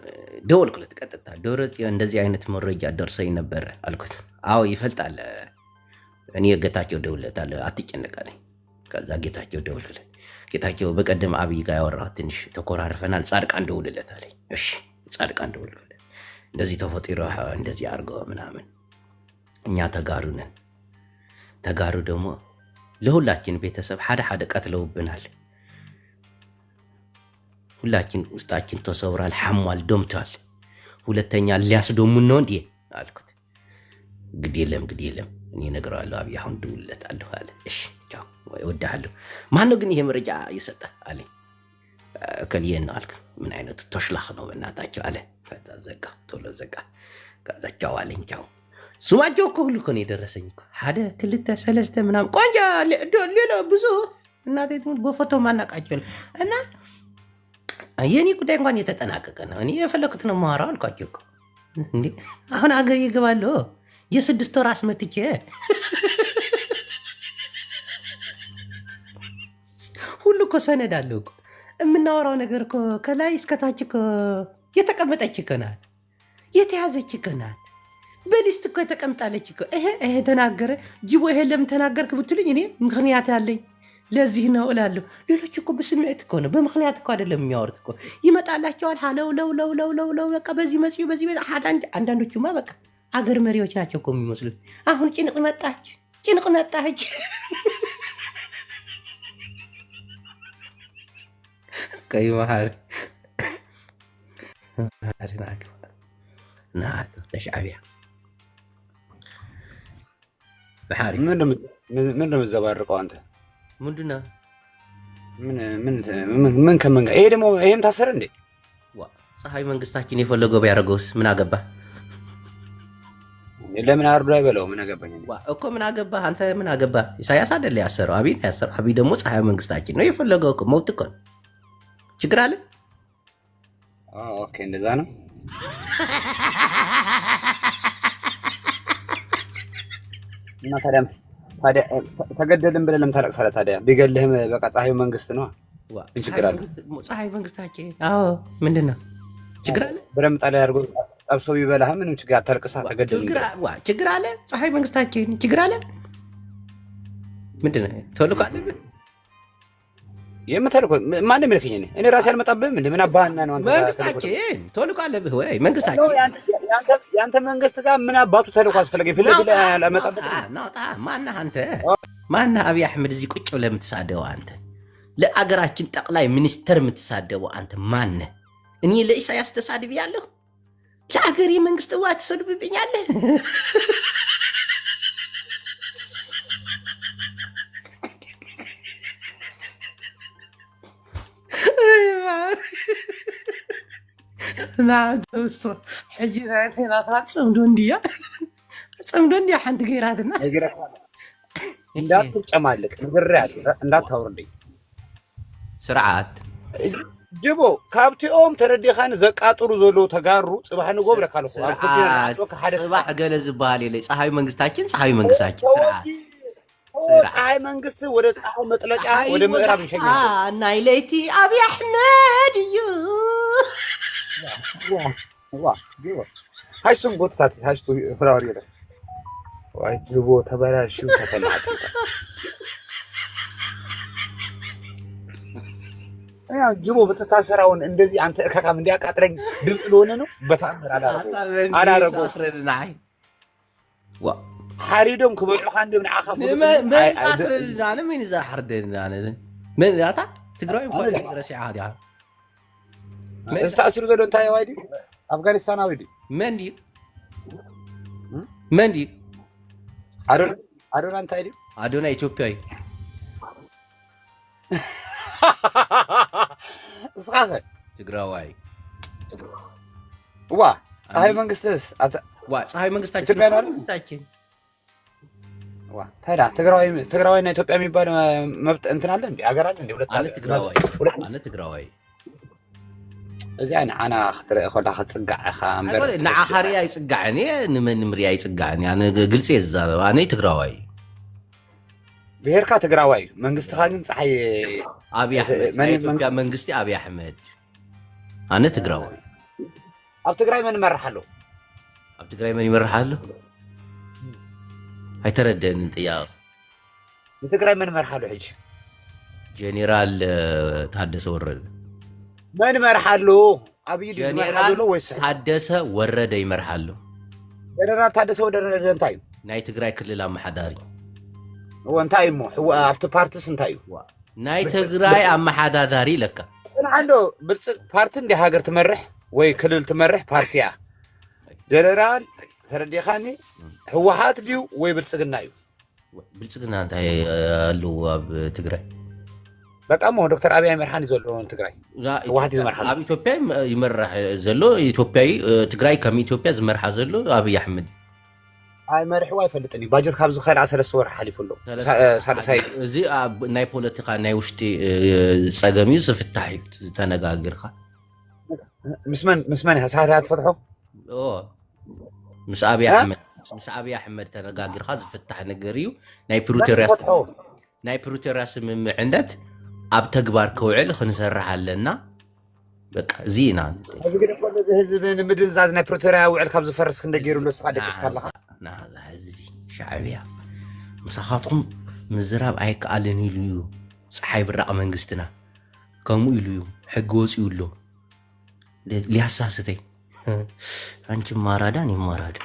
ደወልኩለት ቀጥታ። ደብረ ጽዮን እንደዚህ አይነት መረጃ ደርሰኝ ነበረ አልኩት። አዎ ይፈልጣል። እኔ ጌታቸው ደውለታለሁ አትጨነቃለኝ። ከዛ ጌታቸው ደውልለት። ጌታቸው በቀደም አብይ ጋር ያወራሁት ትንሽ ተኮራርፈናል፣ ጻድቃን ደውልለት አለኝ። እሺ ጻድቃን ደውልለት፣ እንደዚህ ተፈጢሮ እንደዚህ አድርገው ምናምን። እኛ ተጋሩ ነን። ተጋሩ ደግሞ ለሁላችን ቤተሰብ ሓደ ቀትለውብናል። ሁላችን ውስጣችን ተሰብሯል፣ ሓሟል፣ ደምቷል። ሁለተኛ ሊያስደሙን ነው እንዴ አልኩት። ግድ የለም እኔ እነግረዋለሁ፣ አብይ አሁን ደውልለታለሁ አለ። እሺ ቻው እወድሃለሁ። ማነው ግን ይሄ መረጃ ይሰጠ አለኝ። ከልየን ነው አልኩት። ምን አይነቱ ተሽላኽ ነው በእናታቸው አለ። ከዛ ዘጋ፣ ቶሎ ዘጋ። ከዛ ቻው አለኝ። ቻው ስማቸው እኮ ሁሉ እኮ ነው የደረሰኝ እኮ 1 2 3 ምናምን ቆንጆ ሌላ ብዙ እናቴ ትሙት በፎቶ ማናቃቸው እና የኔ ጉዳይ እንኳን የተጠናቀቀ ነው። እኔ የፈለኩት ነው የማወራው አልኳቸው እኮ። እንዴ አሁን አገር ይገባለሁ የ6 ወር አስመትቼ ሁሉ እኮ ሰነድ አለው እኮ። የምናወራው ነገር እኮ ከላይ እስከታች እኮ የተቀመጠች እኮ ናት፣ የተያዘች እኮ ናት፣ በሊስት እኮ የተቀምጣለች እኮ። ይሄ ተናገረ ጅቦ ይሄ ለምን ተናገርክ ብትሉኝ እኔ ምክንያት አለኝ ለዚህ ነው እላለሁ። ሌሎች እኮ በስሜት እኮ ነው፣ በምክንያት እኮ አይደለም የሚያወሩት እኮ። ይመጣላቸዋል ሃለው ለው በቃ በዚህ መጽዩ በዚህ አንዳንዶቹማ በቃ አገር መሪዎች ናቸው እኮ የሚመስሉት። አሁን ጭንቅ መጣች ቀይ መሃር ናት ተሻዕቢያ በሓሪ ምን እንደምትዘባርቀው አንተ ምንድን ነው? ምን ከምን ጋር? ይሄ ደግሞ ይሄም ታሰረ እንዴ? ፀሐይ መንግስታችን የፈለገው ቢያደርገውስ ምን አገባ? ለምን አርዶ አይበለው? ምን አገባኝ እኮ ምን አገባ አንተ? ምን አገባ? ኢሳያስ አይደለ ያሰረው? አብይ ነው ያሰረው። አብይ ደግሞ ፀሐይ መንግስታችን ነው የፈለገው እኮ። መብት እኮ ነው። ችግር አለ? ኦኬ እንደዛ ነው። እና ታዲያ ተገደልን ብለህ ለምን ታለቅሳለህ? ታዲያ ቢገልህም በቃ ፀሐዩ መንግስት ነው። ምን ችግር አለ? ፀሐይ መንግስታችን። አዎ ምንድን ነው ችግር አለ? ብረምጣ ላይ አድርጎ ጠብሶ ቢበላህ ምንም ችግር አታልቅሳ። ተገደልን ችግር አለ? ፀሐይ መንግስታችን ችግር አለ? ምንድን ነው ተልእኮ አለብህ? የምተልእኮ ማንም ይልከኝ እኔ ራሴ አልመጣብህም። እንደምን አባህና ነው አንተ? መንግስታችን ተልእኮ አለብህ ወይ? መንግስታችን ያንተ መንግስት ጋር ምን አባቱ ተልኮ አስፈለገ? ፍለግ ለመጣጥ ናውጣ ማነህ አንተ? ማነህ አብይ አሕመድ እዚህ ቁጭ ብለህ የምትሳደበው አንተ? ለአገራችን ጠቅላይ ሚኒስተር የምትሳደበው አንተ ማነህ? እኔ ለኢሳያስ ተሳድቤያለሁ? ለአገሬ መንግስት ዋ ትሰድብብኛለህ? ሕጂ ፅምዶ እንዲያ ሓንቲ ገይራትና እንዳትጨማልቅ እንዳታውርደኝ ስርዓት ጅቦ ካብቲኦም ተረዲኻን ዘቃጥሩ ዘሎ ተጋሩ ፅባሕ ንጎብረ ካልኩ ፅባሕ ገለ ዝበሃል የለ ፀሓዩ መንግስታችን ስርዓት ፀሓይ መንግስት ወደ ፀሓይ መጥለጫ ወደ ምዕራብ እንሸኛ ናይ ለይቲ አብይ አሕመድ እዩ ሃይሱም ጎትታት ሃይስቱ ፍራወር ይለ ዋይ ጅቦ ተበላሽው ተፈላጭ ያው ጅቦ በተታሰራውን እንደዚህ አንተ እከካም እንዲያቃጥረኝ ድምፅ ለሆነ ነው በታምር አላረገው አስረድናይ ዋ ሓሪዶም ክበልዑ ካንዲ ምንዓኻ ምን አስረድና ምን ዛሕርደና ምን ያታ ትግራይ እንኳን ድረሲዓ ዲያ استأثر ذلك أنت يا وايدي أفغانستان وايدي من دي أدون أنت وايدي أدون إثيوبيا إسقاطه تجراوي وا صحيح منقستس صحيح منقستاكين وا ترى تجراوي إن إثيوبيا ميبان مبت أنت نالن دي أجر نالن دي أنا تجراوي እዚያ ንዓና ክትርኢ ከለካ ፅጋዕኻ እምበር ንዓኻርያ ይፅጋዕኒ ንመን ምርያ ይፅጋዕኒ ኣነ ግልፂ እየ ዝዛረብ ኣነ ትግራዋይ ብሄርካ ትግራዋይ መንግስትኻ ግን ፀሓይ ኣብይ ኣሕመድ ናይ ኢትዮጵያ መንግስቲ ኣብይ ኣሕመድ ኣነ ትግራዋይ ኣብ ትግራይ መን ይመርሕ ኣሎ ኣብ ትግራይ መን ይመርሕ ኣሎ ኣይተረድአኒ ጥያቕ ንትግራይ መን ይመርሕ ኣሎ ሕጂ ጀኔራል ታደሰ ወረደ من مرحلو أبي دي مرحلو ويس حدثه ورد يمرحلو جنرال حدثه ورد انتايو ناي تግራይ ክልል አመሓዳሪ وانتايو مو هو ابت بارتس انتايو ناي تግራይ አመሓዳሪ ለካ انا عنده بارت دي هاجر تمرح ወይ ክልል تمرح بارتيا جنرال ترديخاني هو هات ديو ወይ ብልጽግና እዩ ብልጽግና እንታይ አሉ ኣብ ትግራይ በጣም ነው ዶክተር አብይ አህመድ ዘሎ ትግራይ ዋህድ ይመርሐ ኣብ ኢትዮጵያ ይመርሕ ዘሎ ኢትዮጵያዊ ትግራይ ከም ኢትዮጵያ ዝመርሐ ዘሎ አብይ አህመድ አይ መርሕዋ ይፈልጥኒ ባጀት ካብ ዝኸል 3 ወር ሓሊፉሎ ሳልሳይ እዚ ናይ ፖለቲካ ናይ ውሽጢ ፀገም እዩ ዝፍታሕ ዝተነጋግርካ ምስመን ሳልሳይ ትፈትሖ ምስ አብይ አህመድ ተነጋግርካ ዝፍታሕ ነገር እዩ ናይ ፕሪቶሪያ ስምምዕነት ኣብ ተግባር ከውዕል ክንሰርሕ ኣለና በቃ ዚና እዚ ግን ኮለ ህዝብ ንምድንዛዝ ናይ ፕሪቶሪያ ውዕል ካብ ዝፈርስ ክንደገይሩሎ ስቃደቅስ ካለካ ናዛ ህዝቢ ሻዕብያ ምሳኻትኩም ምዝራብ ኣይከኣልን ኢሉ እዩ ፀሓይ ብራቕ መንግስትና ከምኡ ኢሉ እዩ ሕጊ ወፂኡሎ ሊያሳስተይ አንቺ ማራዳ እኔ ማራዳ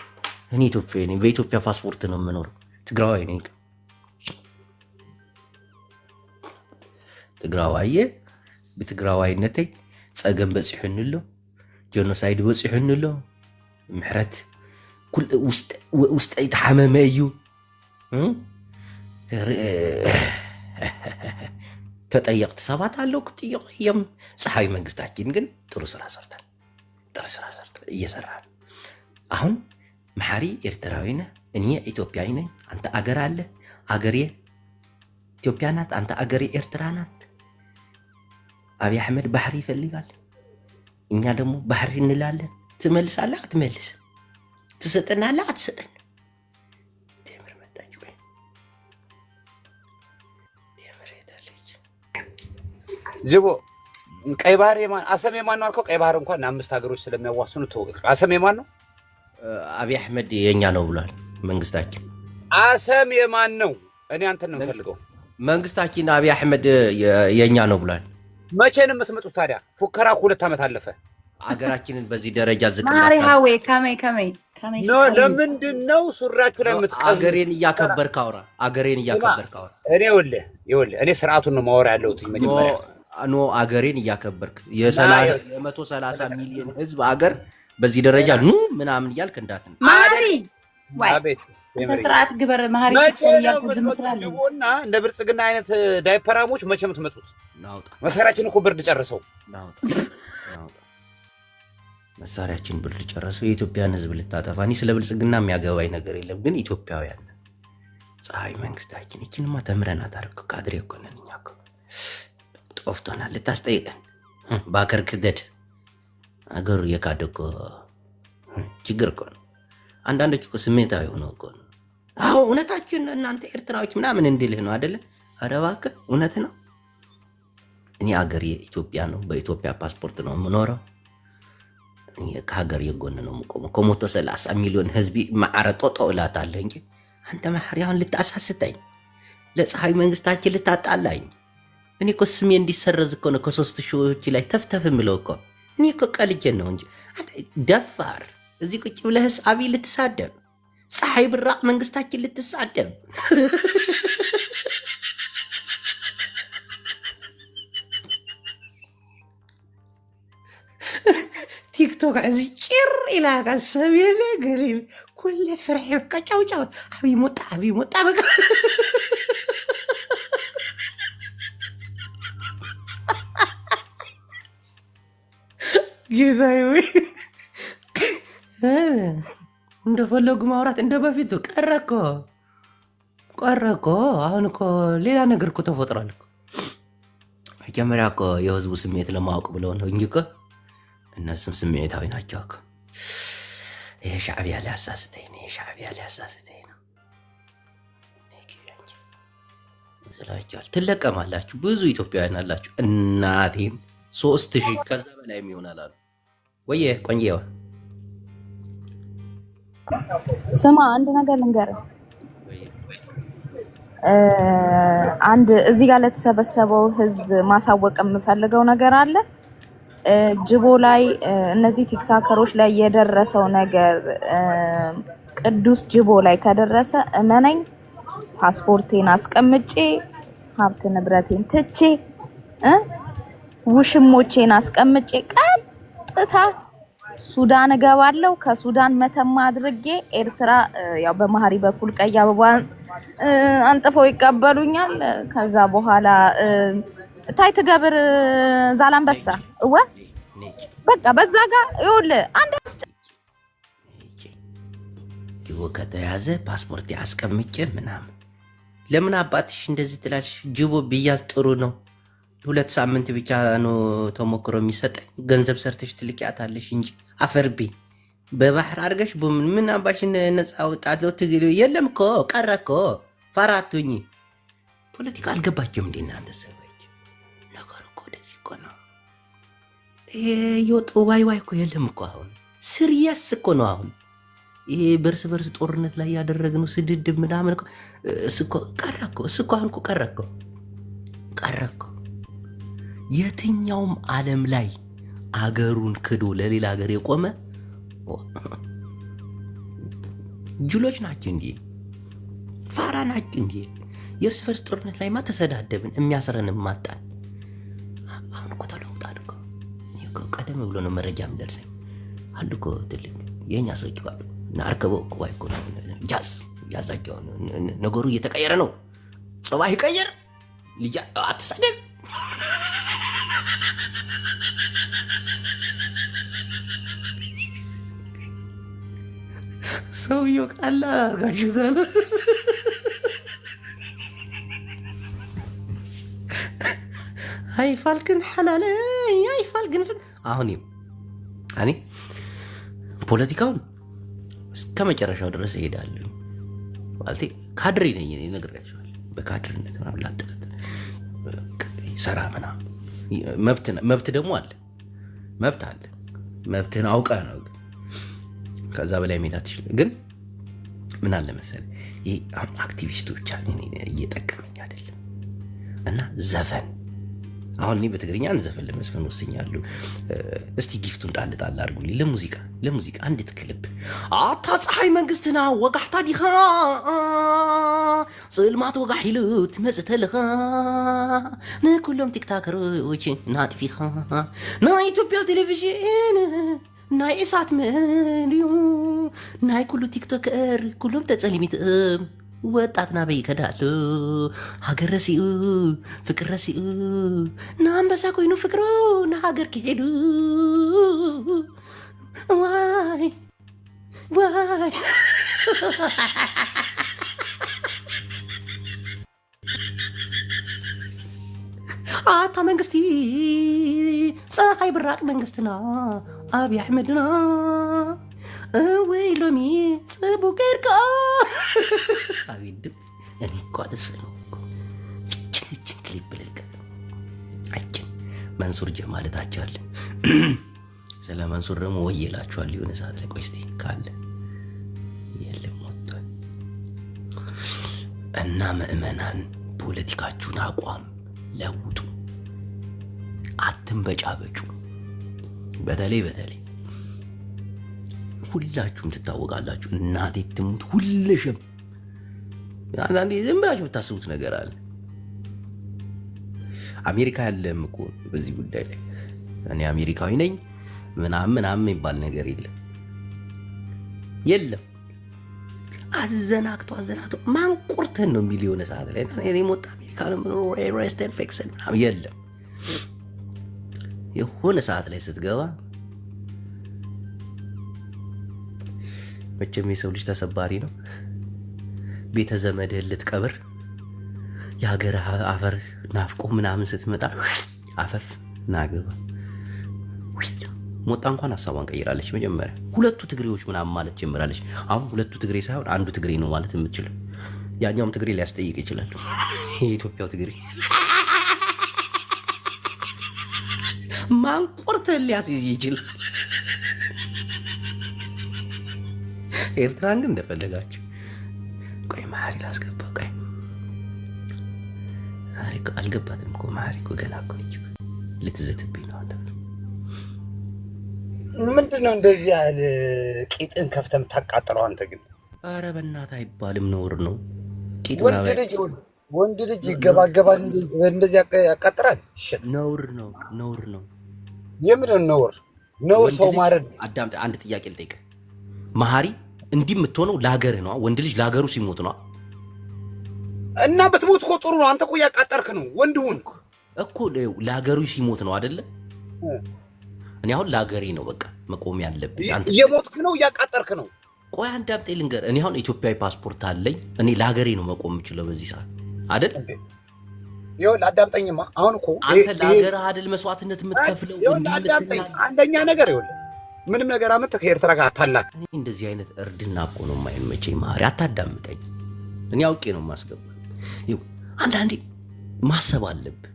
እኔ ኢትዮጵያ ነኝ በኢትዮጵያ ፓስፖርት ነው የምኖረው ትግራዋይ ነኝ ትግራዋይ ብትግራዋይነተይ ፀገም በፂሑንሎ ጀኖሳይድ በፂሑንሎ ምሕረት ኩል ውስጥ የተሓመመ እዩ ተጠየቅቲ ሰባት ኣለው ክጥየቁ እዮም ፀሓይ መንግስታችን ግን ጥሩ ስራ ሰርተን እየሰራን አሁን መሐሪ ኤርትራዊ ነህ እኔ ኢትዮጵያዊ ነኝ አንተ አገር አለ አገሬ ኢትዮጵያ ናት አንተ አገሬ ኤርትራ ናት አብይ አህመድ ባህሪ ይፈልጋል እኛ ደግሞ ባህሪ እንላለን ትመልሳለህ አትመልስ ትሰጠናለህ አትሰጠን ተምር መጣች ወይ ተምር ሄዳለች ጅቦ ቀይ ባህር የማን አሰብ የማን ነው አልከው ቀይ ባህር እንኳን አምስት ሀገሮች ስለሚያዋስኑ ተወቅ አሰብ የማን ነው አብይ አህመድ የኛ ነው ብሏል መንግስታችን አሰብ የማን ነው እኔ አንተን ነው የምፈልገው መንግስታችን አብይ አህመድ የኛ ነው ብሏል መቼ ነው የምትመጡት ታዲያ ፉከራ 2 ዓመት አለፈ አገራችንን በዚህ ደረጃ ዝቅማታ ማሪ ሃዌ ከመይ ኖ ለምንድን ነው ሱራችሁ ላይ የምትቀሩ? አገሬን እያከበርክ አውራ። አገሬን እያከበርክ አውራ። እኔ ይኸውልህ እኔ ስርዓቱን ነው ማወራ ያለሁት መጀመሪያ። ኖ አገሬን እያከበርክ የ130 ሚሊዮን ህዝብ አገር በዚህ ደረጃ ኑ ምናምን እያልክ እንዳትን ማሪ ወይ ተስርዓት ግበር ማሪ ያልኩ ዝም ትላለህ። እና እንደ ብልጽግና አይነት ዳይፐራሞች መቼ የምትመጡት? ናውጣ መሳሪያችን እኮ ብርድ ጨርሰው ናውጣ መሳሪያችን ብርድ ጨርሰው የኢትዮጵያን ህዝብ ልታጠፋ። እኔ ስለ ብልጽግና የሚያገባኝ ነገር የለም፣ ግን ኢትዮጵያውያን ፀሐይ መንግስታችን እቺንማ ተምረናት አርኩ ካድሬ እኮ ነን እኛ እኮ ጦፍቶናል። ልታስጠይቀን ባከር ክደድ አገሩ የካደኮ ችግር እኮ ነው። አንዳንዶች እኮ ስሜታዊ ሆነው እኮ ነው። አዎ እውነታችሁን እናንተ ኤርትራዎች ምናምን እንድልህ ነው አይደለ? ኧረ እባክህ እውነት ነው። እኔ አገር የኢትዮጵያ ነው፣ በኢትዮጵያ ፓስፖርት ነው የምኖረው። እኔ ከሀገር የጎን ነው የምቆመው። ከ130 ሚሊዮን ህዝብ ማዕረጦጦ እላታለሁ እንጂ አንተ ማህሪያውን ልታሳስተኝ፣ ለፀሐይ መንግስታችን ልታጣላኝ። እኔ እኮ ስሜ እንዲሰረዝ እኮ ነው ከ3 ሺዎች ላይ ተፍተፍ የምለው እኮ። እኔ እኮ ቀልጄን ነው እንጂ ደፋር እዚህ ቁጭ ብለህስ አብይ ልትሳደብ፣ ፀሐይ ብራቅ መንግስታችን ልትሳደብ። ቲክቶክ እዚህ ጭር ኢላጋ ሰብየለ ገሪብ ኩለ ፍርሕ በቃ ጫውጫው አብይ ሞጣ በቃ ጌታዬ እንደፈለጉ ማውራት እንደ በፊቱ ቀረኮ። አሁን እኮ ሌላ ነገር እኮ ተፈጥሯል እኮ። መጀመሪያ እኮ የህዝቡ ስሜት ለማወቅ ብለው ነው እንጂ እኮ እነሱም ስሜታዊ ናቸው እኮ። ይሄ ሻዕቢያ ሊያሳስተኝ ነው ስላችኋል። ትለቀማላችሁ። ብዙ ኢትዮጵያውያን አላችሁ። እናቴን 3000 ከዛ በላይ የሚሆናል አሉ። ወየ ቆንጆዋ ስማ አንድ ነገር ልንገርህ። አንድ እዚህ ጋር ለተሰበሰበው ህዝብ ማሳወቅ የምፈልገው ነገር አለ። ጅቦ ላይ እነዚህ ቲክታከሮች ላይ የደረሰው ነገር ቅዱስ ጅቦ ላይ ከደረሰ እመነኝ፣ ፓስፖርቴን አስቀምጬ ሀብት ንብረቴን ትቼ ውሽሞቼን አስቀምጬ ቀጥታ ሱዳን እገባለሁ። ከሱዳን መተማ አድርጌ ኤርትራ ያው በመሀሪ በኩል ቀይ አበባ አንጥፈው ይቀበሉኛል። ከዛ በኋላ ታይ ትገብር ዛላንበሳ እወ በቃ በዛ ጋር ይኸውልህ አንድ ጅቦ ከተያዘ ፓስፖርት ያስቀምጬ ምናምን። ለምን አባትሽ እንደዚህ ትላለሽ? ጅቦ ቢያዝ ጥሩ ነው። 2 ሳምንት ብቻ ነው ተሞክሮ የሚሰጠኝ። ገንዘብ ሰርተሽ ትልቂያታለሽ እንጂ አፈርቢ በባህር አድርገሽ ምን አባሽ ነፃ ወጣት ትግሉ የለም እኮ ቀረ እኮ። ፈራቱኝ ፖለቲካ አልገባችሁም እንዴ እናንተ ሰዎች? ነገር እኮ እንደዚህ እኮ ነው። ይሄ የወጡ ዋይ እኮ የለም እኮ አሁን ስሪየስ እኮ ነው። አሁን ይሄ በርስ ጦርነት ላይ ያደረግነው ስድድብ ምናምን እኮ እሱ እኮ ቀረ እኮ። እሱ እኮ አሁን እኮ ቀረ እኮ። የትኛውም ዓለም ላይ አገሩን ክዶ ለሌላ ሀገር የቆመ ጅሎች ናቸው እንዴ? ፋራ ናቸው እንዴ? የእርስ በርስ ጦርነት ላይ ተሰዳደብን፣ የሚያስረንም ማጣን። አሁን እኮ ተለውጣል እኮ። ቀደም ብሎ ነው መረጃ የሚደርሰኝ አሉ እኮ ትልቅ የእኛ ሰዎች እኮ አሉ እና አርከበው እኮ ዋይ እኮ ጃዝ ያዛቸው ነገሩ እየተቀየረ ነው። ጸባይ ቀየር ልጅ አትሳደብ። ሰውየው ቃላ አርጋችሁታል። አይፋልክን ሐላለ አይፋልክን አሁን እኔ ፖለቲካውን እስከ መጨረሻው ድረስ እሄዳለሁ ማለት ካድሬ ነኝ እኔ ነግሬያቸዋለሁ። በካድሬነት ምናምን ላጥለት ሰራ ምናምን መብት ደግሞ አለ። መብትህን አውቀህ ነው። ከዛ በላይ መሄድ አትችልም። ግን ምን አለ መሰለህ ይሄ አክቲቪስቱ ብቻ እየጠቀመኝ አይደለም። እና ዘፈን አሁን እኔ በትግርኛ እንዘፈን ለመስፈን ወስኛለሁ። እስቲ ጊፍቱን ጣል ጣል አድርጉልኝ ለሙዚቃ አንዲት ክሊፕ። አታ ፀሐይ መንግስትና ወጋሕታ ዲኻ ጽልማት ወጋሕ ኢሉ ትመጽእ ተለኻ ንኩሎም ቲክታከሮች ናጥፊኻ ናይ ኢትዮጵያ ቴሌቪዥን ናይ ኢሳት መልዩ ናይ ኩሉ ቲክቶከር ኩሎም ተጸሊሚትም ወጣት ናበይ ከዳሉ ሃገር ረሲኡ ፍቅር ረሲኡ ናንበሳ ኮይኑ ፍቅሩ ንሃገር ክሄዱ ዋይ ዋይ አታ መንግስቲ ፀሐይ ብራቅ መንግስትና አብይ አሕመድና ወይ ሎሚ ጽቡቅ ጌርካ አቤት ድምፅ። እኔ እኮ አልስፈኝ ችን ክሊፕ ልልቀ አችን መንሱር ጀማልታችኋል። ስለ መንሱር ደግሞ ወየላችኋል የሆነ ሰዓት ላይ። ቆይ እስቲ ካለ የለም ወጥቷል። እና ምእመናን ፖለቲካችሁን አቋም ለውጡ፣ አትንበጫበጩ። በተለይ ሁላችሁም ትታወቃላችሁ። እናቴ ትሙት ሁልሽም አንዳንዴ ዝም ብላችሁ የምታስቡት ነገር አለ። አሜሪካ ያለም እኮ በዚህ ጉዳይ ላይ እኔ አሜሪካዊ ነኝ ምናምን የሚባል ነገር የለም። አዘናግቶ ማንቁርተን ነው የሚል የሆነ ሰዓት ላይ እኔ ሞጣ አሜሪካ ነው ሬስትን ፊክስን የለም። የሆነ ሰዓት ላይ ስትገባ መቼም የሰው ልጅ ተሰባሪ ነው። ቤተ ዘመድህን ልትቀብር የሀገር አፈር ናፍቆ ምናምን ስትመጣ አፈፍ ናገባ ሞጣ እንኳን ሀሳቧን ቀይራለች። መጀመሪያ ሁለቱ ትግሬዎች ምናምን ማለት ጀምራለች። አሁን ሁለቱ ትግሬ ሳይሆን አንዱ ትግሬ ነው ማለት የምትችለው። ያኛውም ትግሬ ሊያስጠይቅ ይችላል። የኢትዮጵያው ትግሬ ማንቁርተን ሊያስይዝ ይችላል። ኤርትራን ግን እንደፈለጋችሁ። ቆይ መሀሪ ላስገባ። ቆይ አልገባትም እኮ መሀሪ እኮ ገና እኮ ልትዘትብኝ ነው። አንተ ምንድነው እንደዚህ ያህል ቂጥን ከፍተህ የምታቃጥለው አንተ ግን? ኧረ በእናትህ አይባልም፣ ነውር ነው። ቂጥ ወንድ ልጅ ይገባገባል እንደዚህ ያቃጥራል? ነውር ነው። የምንድን ነውር? ሰው ማረድ። አዳምጥ፣ አንድ ጥያቄ ልጠይቅ መሀሪ። እንዲህ የምትሆነው ለሀገርህ ነው። ወንድ ልጅ ለሀገሩ ሲሞት ነው። እና በትሞት እኮ ጥሩ ነው። አንተ እኮ እያቃጠርክ ነው። ወንድ ሁን እኮ ለሀገሩ ሲሞት ነው አይደለ? እኔ አሁን ለሀገሬ ነው በቃ መቆም ያለብኝ። እየሞትክ ነው፣ እያቃጠርክ ነው። ቆይ አዳምጤ ልንገር። እኔ አሁን ኢትዮጵያዊ ፓስፖርት አለኝ። እኔ ለሀገሬ ነው መቆም የምችለው በዚህ ሰዓት አይደል? ይኸውልህ አዳምጠኝማ። አሁን እኮ አንተ ለሀገርህ አይደል መስዋዕትነት የምትከፍለው? አንደኛ ነገር ይኸውልህ ምንም ነገር አመጣ ከኤርትራ ጋር አታላክ። እኔ እንደዚህ አይነት እርድና እኮ ነው የማይመቸኝ። መሀሪ አታዳምጠኝ። እኔ አውቄ ነው የማስገባ። ይኸው አንዳንዴ ማሰብ አለብህ።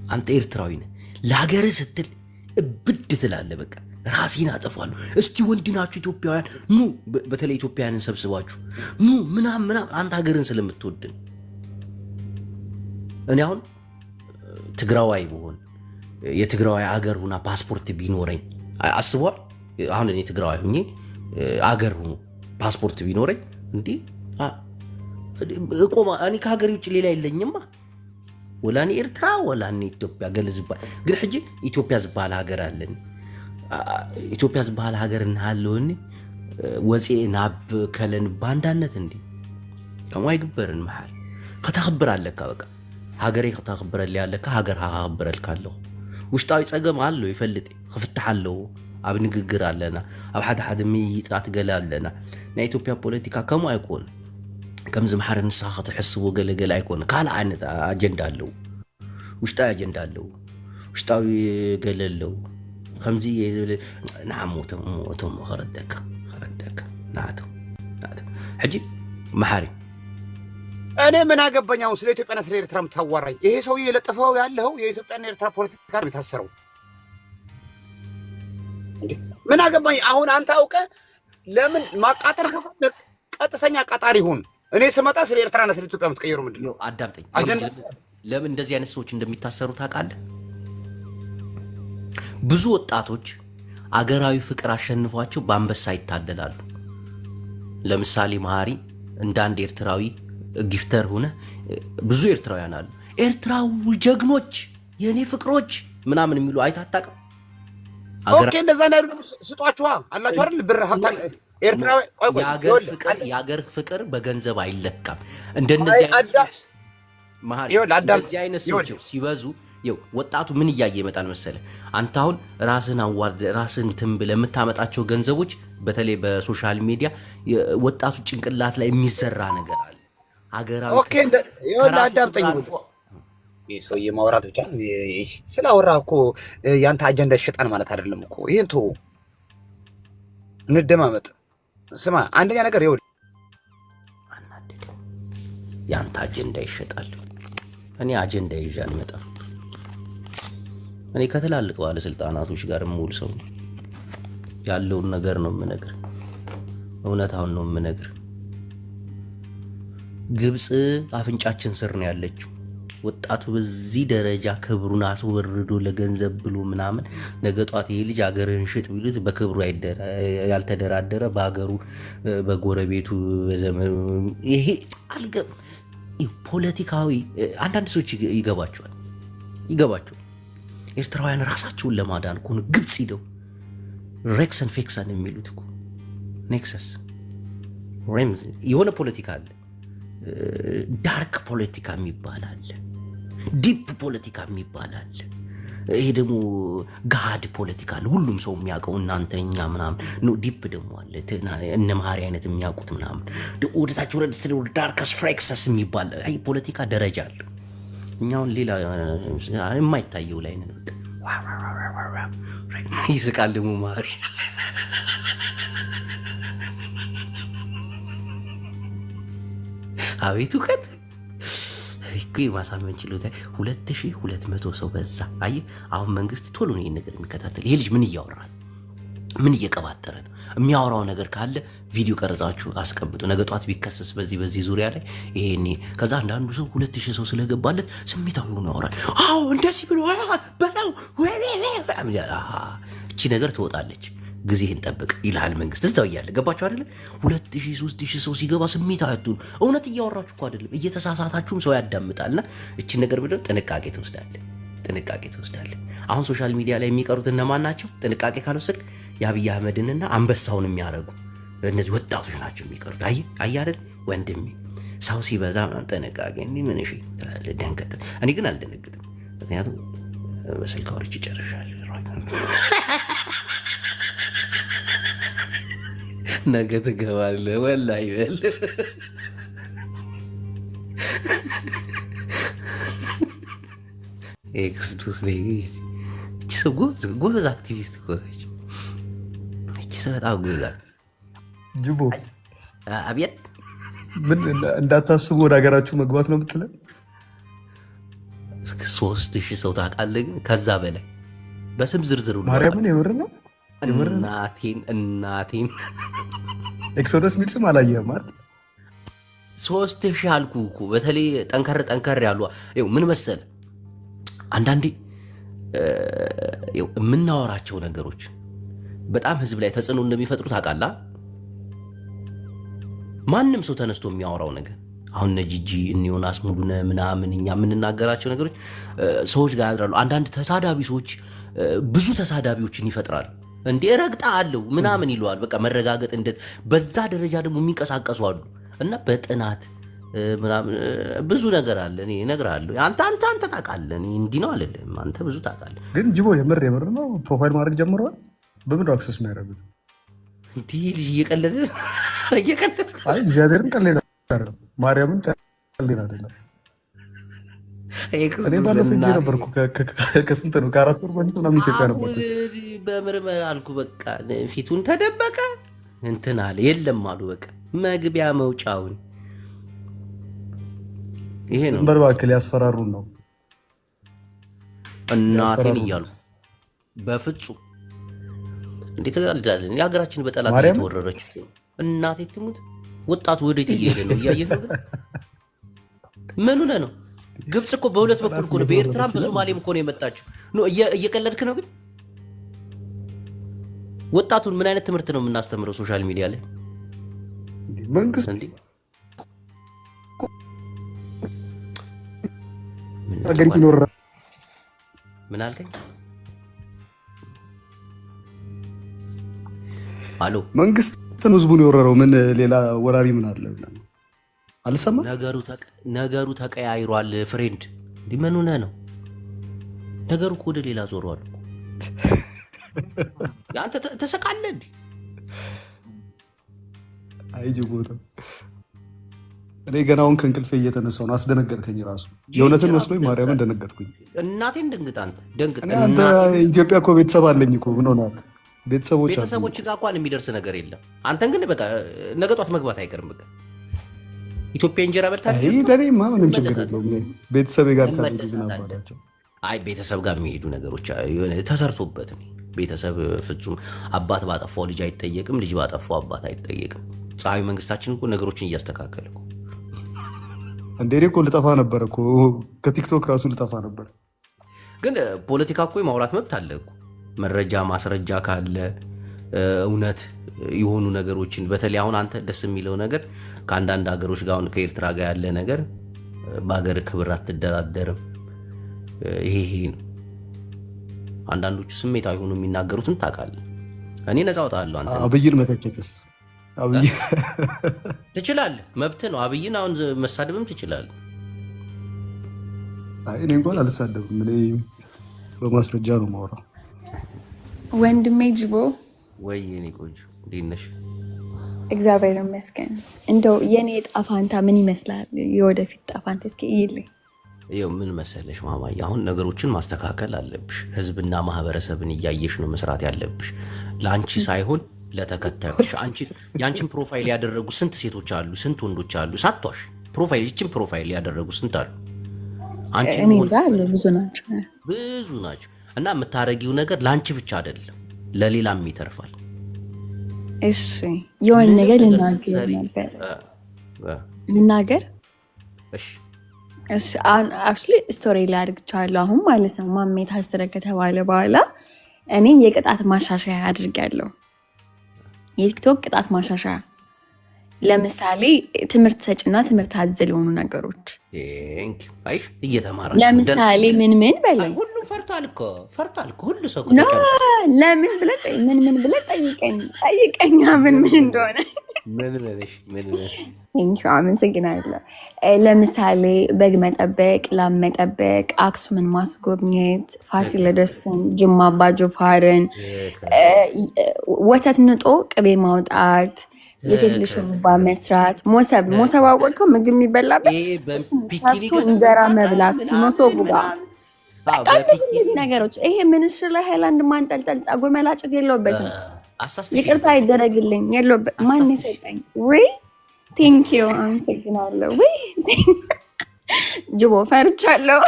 አንተ ኤርትራዊ ነህ፣ ለሀገርህ ስትል እብድ ትላለህ። በቃ ራሴን አጠፋለሁ። እስቲ ወንድ ናችሁ ኢትዮጵያውያን ኑ፣ በተለይ ኢትዮጵያውያንን ሰብስባችሁ ኑ ምናምን አንተ ሀገርን ስለምትወድን። እኔ አሁን ትግራዋይ ብሆን የትግራዋይ አገር ሁና ፓስፖርት ቢኖረኝ አስቧል። አሁን እኔ ትግራዋይ ሁኜ አገር ሁኑ ፓስፖርት ቢኖረኝ እንዲህ እቆማ። እኔ ከሀገር ውጭ ሌላ የለኝማ። ወላኔ ኤርትራ ወላኔ ኢትዮጵያ ገል ዝባል። ግን ሕጂ ኢትዮጵያ ዝበሃል ሃገር ኣለኒ። ኢትዮጵያ ዝበሃል ሃገር እናሃለወኒ ወፂእ ናብ ከለን ባንዳነት እንዲ ከምኡ ኣይግበርን። መሓል ከተኽብር ኣለካ በቃ ሃገረይ ከተኽብረሊ ኣለካ ሃገር ክኽብረልካ ኣለኹ። ውሽጣዊ ፀገም ኣሎ ይፈልጥ ክፍታሕ ኣለዎ። ኣብ ንግግር ኣለና፣ ኣብ ሓደ ምይይጣት ገለ ኣለና። ናይ ኢትዮጵያ ፖለቲካ ከምኡ ኣይኮን ከምዚ መሓረ ንስኻ ክትሕስቦ ገለገለ ኣይኮነ። ካልእ ዓይነት ኣጀንዳ ኣለዉ፣ ውሽጣዊ ኣጀንዳ ኣለዉ፣ ውሽጣዊ ገለ ኣለዉ። ከምዚ ዝብል ንዓሞቶም ከረደካ ናቶም ሕጂ መሓሪ እኔ ምን አገባኝ? አሁን ስለ ኢትዮጵያና ስለ ኤርትራ የምታዋራኝ? ይሄ ሰውዬ የለጠፈው ያለው የኢትዮጵያና ኤርትራ ፖለቲካ ነው የታሰረው። ምን አገባኝ? አሁን አንተ አውቀህ ለምን ማቃጠር ከፈለክ ቀጥተኛ ቀጣሪ ሁን። እኔ ስመጣ ስለ ኤርትራና ስለ ኢትዮጵያ የምትቀየሩ ምንድን ነው? አዳምጠኝ። ለምን እንደዚህ አይነት ሰዎች እንደሚታሰሩ ታውቃለህ? ብዙ ወጣቶች አገራዊ ፍቅር አሸንፏቸው በአንበሳ ይታለላሉ። ለምሳሌ መሐሪ እንደ አንድ ኤርትራዊ ጊፍተር ሆነ ብዙ ኤርትራውያን አሉ። ኤርትራዊ ጀግኖች የኔ ፍቅሮች ምናምን የሚሉ አይታጣቅም። ኦኬ እንደዛ ነው ስጧችኋ አላችሁ አይደል? ብር ሀብታም ኤርትራዊ የአገር ፍቅር በገንዘብ አይለካም። እንደነዚህ አይነት ሰዎች ሲበዙ ወጣቱ ምን እያየ ይመጣል መሰለ? አንተ አሁን ራስን አዋርድ ራስን ትምብ ለምታመጣቸው ገንዘቦች በተለይ በሶሻል ሚዲያ ወጣቱ ጭንቅላት ላይ የሚዘራ ነገር አለ። ሀገራዊ ኦኬ አዳምጠኝ። ሰውዬ ማውራት ብቻ ስላወራ እኮ ያንተ አጀንዳ ይሸጣል ማለት አይደለም እኮ። ይሄን ተው፣ እንደማመጥ ስማ። አንደኛ ነገር ያንተ አጀንዳ ይሸጣል። እኔ አጀንዳ ይዤ አልመጣም። እኔ ከትላልቅ ባለስልጣናቶች ጋር የምውል ሰው ነው። ያለውን ነገር ነው የምነግር፣ እውነታውን ነው የምነግር። ግብፅ አፍንጫችን ስር ነው ያለችው። ወጣቱ በዚህ ደረጃ ክብሩን አስወርዶ ለገንዘብ ብሎ ምናምን ነገ ጧት ይሄ ልጅ አገርህን ሽጥ ቢሉት በክብሩ ያልተደራደረ በሀገሩ በጎረቤቱ በዘመኑ ይሄ አልገብ ፖለቲካዊ አንዳንድ ሰዎች ይገባቸዋል። ኤርትራውያን ራሳቸውን ለማዳን እኮ ነው ግብፅ ሂደው ሬክሰን ፌክሰን የሚሉት እኮ ኔክሰስ ሬምዝ የሆነ ፖለቲካ አለ። ዳርክ ፖለቲካ የሚባል አለ። ዲፕ ፖለቲካ የሚባል አለ። ይሄ ደግሞ ጋድ ፖለቲካ አለ፣ ሁሉም ሰው የሚያውቀው እናንተ እኛ ምናምን ነው። ዲፕ ደግሞ አለ እነ መሐሪ አይነት የሚያውቁት ምናምን ወደታች ወደ ዳርከስ ፍሬክሰስ የሚባል አይ ፖለቲካ ደረጃ አለ። እኛውን ሌላ የማይታየው ላይ ነው። ይስቃል ደግሞ መሐሪ አቤቱ ቀጥ እኮ የማሳመን ችሎታ 2200 ሰው በዛ። አየህ አሁን መንግስት ቶሎ ነው ይሄን ነገር የሚከታተል። ይሄ ልጅ ምን እያወራል? ምን እየቀባጠረ ነው? የሚያወራው ነገር ካለ ቪዲዮ ቀርጻችሁ አስቀምጡ። ነገ ጧት ቢከሰስ በዚህ ዙሪያ ላይ ይሄኔ ከዛ አንዳንዱ ሰው 2000 ሰው ስለገባለት ስሜታዊ ሆኖ ያወራል። አዎ እንደዚህ ብሎ በለው እቺ ነገር ትወጣለች። ጊዜህን ጠብቅ ይልሃል መንግስት እዛው እያለ። ገባችሁ አይደለ? 2000 3000 ሰው ሲገባ ስሜታዊ አትሁኑ። እውነት እያወራችሁ እኮ አይደለም፣ እየተሳሳታችሁም ሰው ያዳምጣልና እቺ ነገር ብለው ጥንቃቄ ትወስዳለህ። አሁን ሶሻል ሚዲያ ላይ የሚቀሩት እነማን ናቸው? ጥንቃቄ ካልወሰድክ የአብይ አህመድንና አንበሳውን የሚያረጉ እነዚህ ወጣቶች ናቸው የሚቀሩት። አይ አይደል ወንድሜ፣ ሰው ሲበዛ ጥንቃቄ እንዲህ ምን እሺ ትላለህ፣ ደንገጥ። እኔ ግን አልደነግጥም፣ ምክንያቱም በስልክ አውርቼ ጨርሻለሁ። ነገ ትገባለህ ወላሂ በል። ኤክስቱስ እቺ ሰው ጎበዝ አክቲቪስት እኮ ነች። እቺ ሰው በጣም ጎበዝ ጅቦ። አቤት። ምን እንዳታስቡ ወደ ሀገራችሁ መግባት ነው የምትለን? 3000 ሰው ታውቃለህ? ግን ከዛ በላይ በስም ዝርዝሩ ማርያምን የምር ነው። እናቴን ኤክሶደስ ሚል ስም አላየህም አይደል? 3000 አልኩህ እኮ። በተለይ ጠንከር ያሉ ምን መሰለህ፣ አንዳንዴ የምናወራቸው ነገሮች በጣም ህዝብ ላይ ተጽዕኖ እንደሚፈጥሩ ታውቃለህ። ማንም ሰው ተነስቶ የሚያወራው ነገር አሁን እነ ጂጂ እነ ዮናስ ሙሉነ ምናምን እኛ የምንናገራቸው ነገሮች ሰዎች ጋር ያድራሉ። አንዳንድ ተሳዳቢ ሰዎች ብዙ ተሳዳቢዎችን ይፈጥራሉ። እንዴ ረግጣ አለው ምናምን ይለዋል። በቃ መረጋገጥ እንደ በዛ ደረጃ ደግሞ የሚንቀሳቀሱ አሉ። እና በጥናት ምናምን ብዙ ነገር አለ። እኔ እነግርሃለሁ። አንተ ታውቃለህ። እኔ እንዲህ ነው አልልም። አንተ ብዙ ታውቃለህ። ግን ጅቦ የምር ነው ፕሮፋይል ማድረግ ጀምረዋል። በምን ነው አክሰስ የሚያደርጉት? እንዲህ ልጅ እየቀለደ አይ እግዚአብሔርን ቀልድ አይደለም፣ ማርያምን ቀልድ አይደለም። እኔ ባለፈው እንጂ ነበርኩ ከስንት ነው ከ4 ወር በፊት ምናምን ኢትዮጵያ ነበርኩ። በምርመራ አልኩ። በቃ ፊቱን ተደበቀ እንትን አለ የለም አሉ። በቃ መግቢያ መውጫውን ይሄ ነው። በርባክል ያስፈራሩን ነው እናቴን እያሉ በፍጹም እንዴት ተጋልዳለን? የሀገራችን በጠላት እየተወረረች እናቴ ትሙት። ወጣቱ ወዴት እየሄደ ነው? እያየህ ነው። ምን ሆነ ነው? ግብፅ እኮ በሁለት በኩል እኮ ነው፣ በኤርትራም በሶማሌም እኮ ነው የመጣችው። እየቀለድክ ነው ግን ወጣቱን ምን አይነት ትምህርት ነው የምናስተምረው? ሶሻል ሚዲያ ላይ መንግስት አገሪቱ ይኖር ምን አልከኝ? አሎ መንግስት ህዝቡን የወረረው ምን ሌላ ወራሪ ምን አለ? አልሰማም። ነገሩ ተቀያይሯል። ፍሬንድ እንዲህ ምን ሆነህ ነው? ነገሩ እኮ ወደ ሌላ ዞሯል። አንተ ተሰቃለህ እንዴ? አይ ጅቦታ እኔ ገናውን ከእንቅልፌ እየተነሳሁ ነው። አስደነገጥከኝ። ራሱ የእውነትን መስሎኝ ማርያምን ደነገጥኩኝ። እናቴን ደንግጥ። አንተ ደንግጥ። አንተ ኢትዮጵያ እኮ ቤተሰብ አለኝ እኮ ምን ሆናል? ቤተሰቦች ጋር እንኳን የሚደርስ ነገር የለም። አንተን ግን በቃ ነገ ጧት መግባት አይቀርም። በቃ ኢትዮጵያ እንጀራ በልታ ደኔማ ምንም ችግር የለውም። ቤተሰብ ጋር ታደርጉ። አይ ቤተሰብ ጋር የሚሄዱ ነገሮች ተሰርቶበት ቤተሰብ ፍጹም አባት ባጠፋው ልጅ አይጠየቅም፣ ልጅ ባጠፋው አባት አይጠየቅም። ፀሐዩ መንግስታችን እኮ ነገሮችን እያስተካከለ እኮ እንዴ እኮ ልጠፋ ነበር እኮ ከቲክቶክ ራሱ ልጠፋ ነበር። ግን ፖለቲካ እኮ የማውራት መብት አለ እኮ መረጃ ማስረጃ ካለ እውነት የሆኑ ነገሮችን በተለይ አሁን አንተ ደስ የሚለው ነገር ከአንዳንድ ሀገሮች ጋር አሁን ከኤርትራ ጋር ያለ ነገር በሀገር ክብር አትደራደርም። ይሄ ነው። አንዳንዶቹ ስሜታዊ ሆኖ የሚናገሩትን ታውቃለህ። እኔ ነፃ ወጣለሁ። አንተ አብይን መተቸትስ አብይ ትችላለህ፣ መብትህ ነው። አብይን አሁን መሳደብም ትችላለህ። አይ እኔ እንኳን አልሳደብም። እኔ በማስረጃ ነው የማወራው። ወንድሜ ጅቦ ወይ የኔ ቆንጆ እንዴት ነሽ? እግዚአብሔር ይመስገን። እንደው የኔ ጣፋንታ ምን ይመስላል? የወደፊት ጣፋንታ እስኪ ይልኝ። ይኸው ምን መሰለሽ ማማዬ፣ አሁን ነገሮችን ማስተካከል አለብሽ። ህዝብና ማህበረሰብን እያየሽ ነው መስራት ያለብሽ። ለአንቺ ሳይሆን ለተከታዮች። የአንቺን ፕሮፋይል ያደረጉ ስንት ሴቶች አሉ፣ ስንት ወንዶች አሉ። ሳቷሽ ይችን ፕሮፋይል ያደረጉ ስንት አሉ። ብዙ ናቸው። እና የምታረጊው ነገር ለአንቺ ብቻ አይደለም ለሌላም ይተርፋል። እሺ የሆነ ነገር ልናገር ነበር ልናገር። እሺ አክቹሊ ስቶሪ ላይ አድርግቻለሁ አሁን ማለት ነው። ማሜ ታስረ ከተባለ በኋላ እኔ የቅጣት ማሻሻያ አድርጋለሁ። የቲክቶክ ቅጣት ማሻሻያ ለምሳሌ ትምህርት ሰጭና ትምህርት አዘል የሆኑ ነገሮች አይሽ እየተማራችሁ ለምሳሌ ምን በለኝ። ሁሉም ፈርቷል እኮ ሁሉ ሰው ለምን ብለህ ምን ብለህ ጠይቀኝ ምን እንደሆነ አመሰግናለሁ። ለምሳሌ በግ መጠበቅ፣ ላም መጠበቅ፣ አክሱምን ማስጎብኘት፣ ፋሲለደስን፣ ጅማ አባ ጅፋርን፣ ወተት ንጦ ቅቤ ማውጣት፣ የሴት ልጅ ሹሩባ መስራት፣ ሞሰብ አወቀው ምግብ የሚበላበት ሰርቶ እንጀራ መብላት መሶቡ ጋር በቃ እነዚህ ነገሮች። ይሄ ምንሽር ላይ ሃይላንድ ማንጠልጠል፣ ፀጉር መላጨት የለውበትም። ይቅርታ ይደረግልኝ የለውበት። ማን ይሰጠኝ? ወይ ቴንኪዩ አመሰግናለሁ። ወይ ጅቦ ፈርቻለሁ።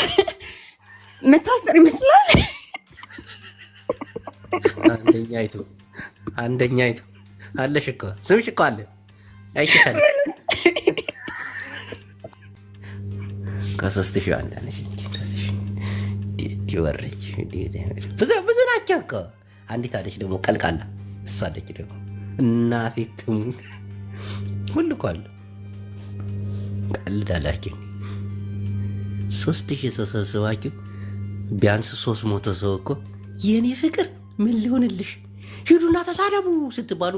የምታስር ይመስላል። አንደኛይቱ አለሽ እኮ ስምሽ እኮ አለ አይተሻል። ከሶስት ሺህ አንዳነሽ ዲወርጅ ብዙ ናቸው እኮ። አንዲት አለች ደግሞ ቀልቃላ እሳለች ደግሞ እናቴ ትሙት ሁሉ እኮ አለ። ቀልዳላችሁ 3000 ሰው ሰብስባችሁ ቢያንስ 300 ሰው እኮ የኔ ፍቅር ምን ሊሆንልሽ ሂዱና ተሳደቡ ስትባሉ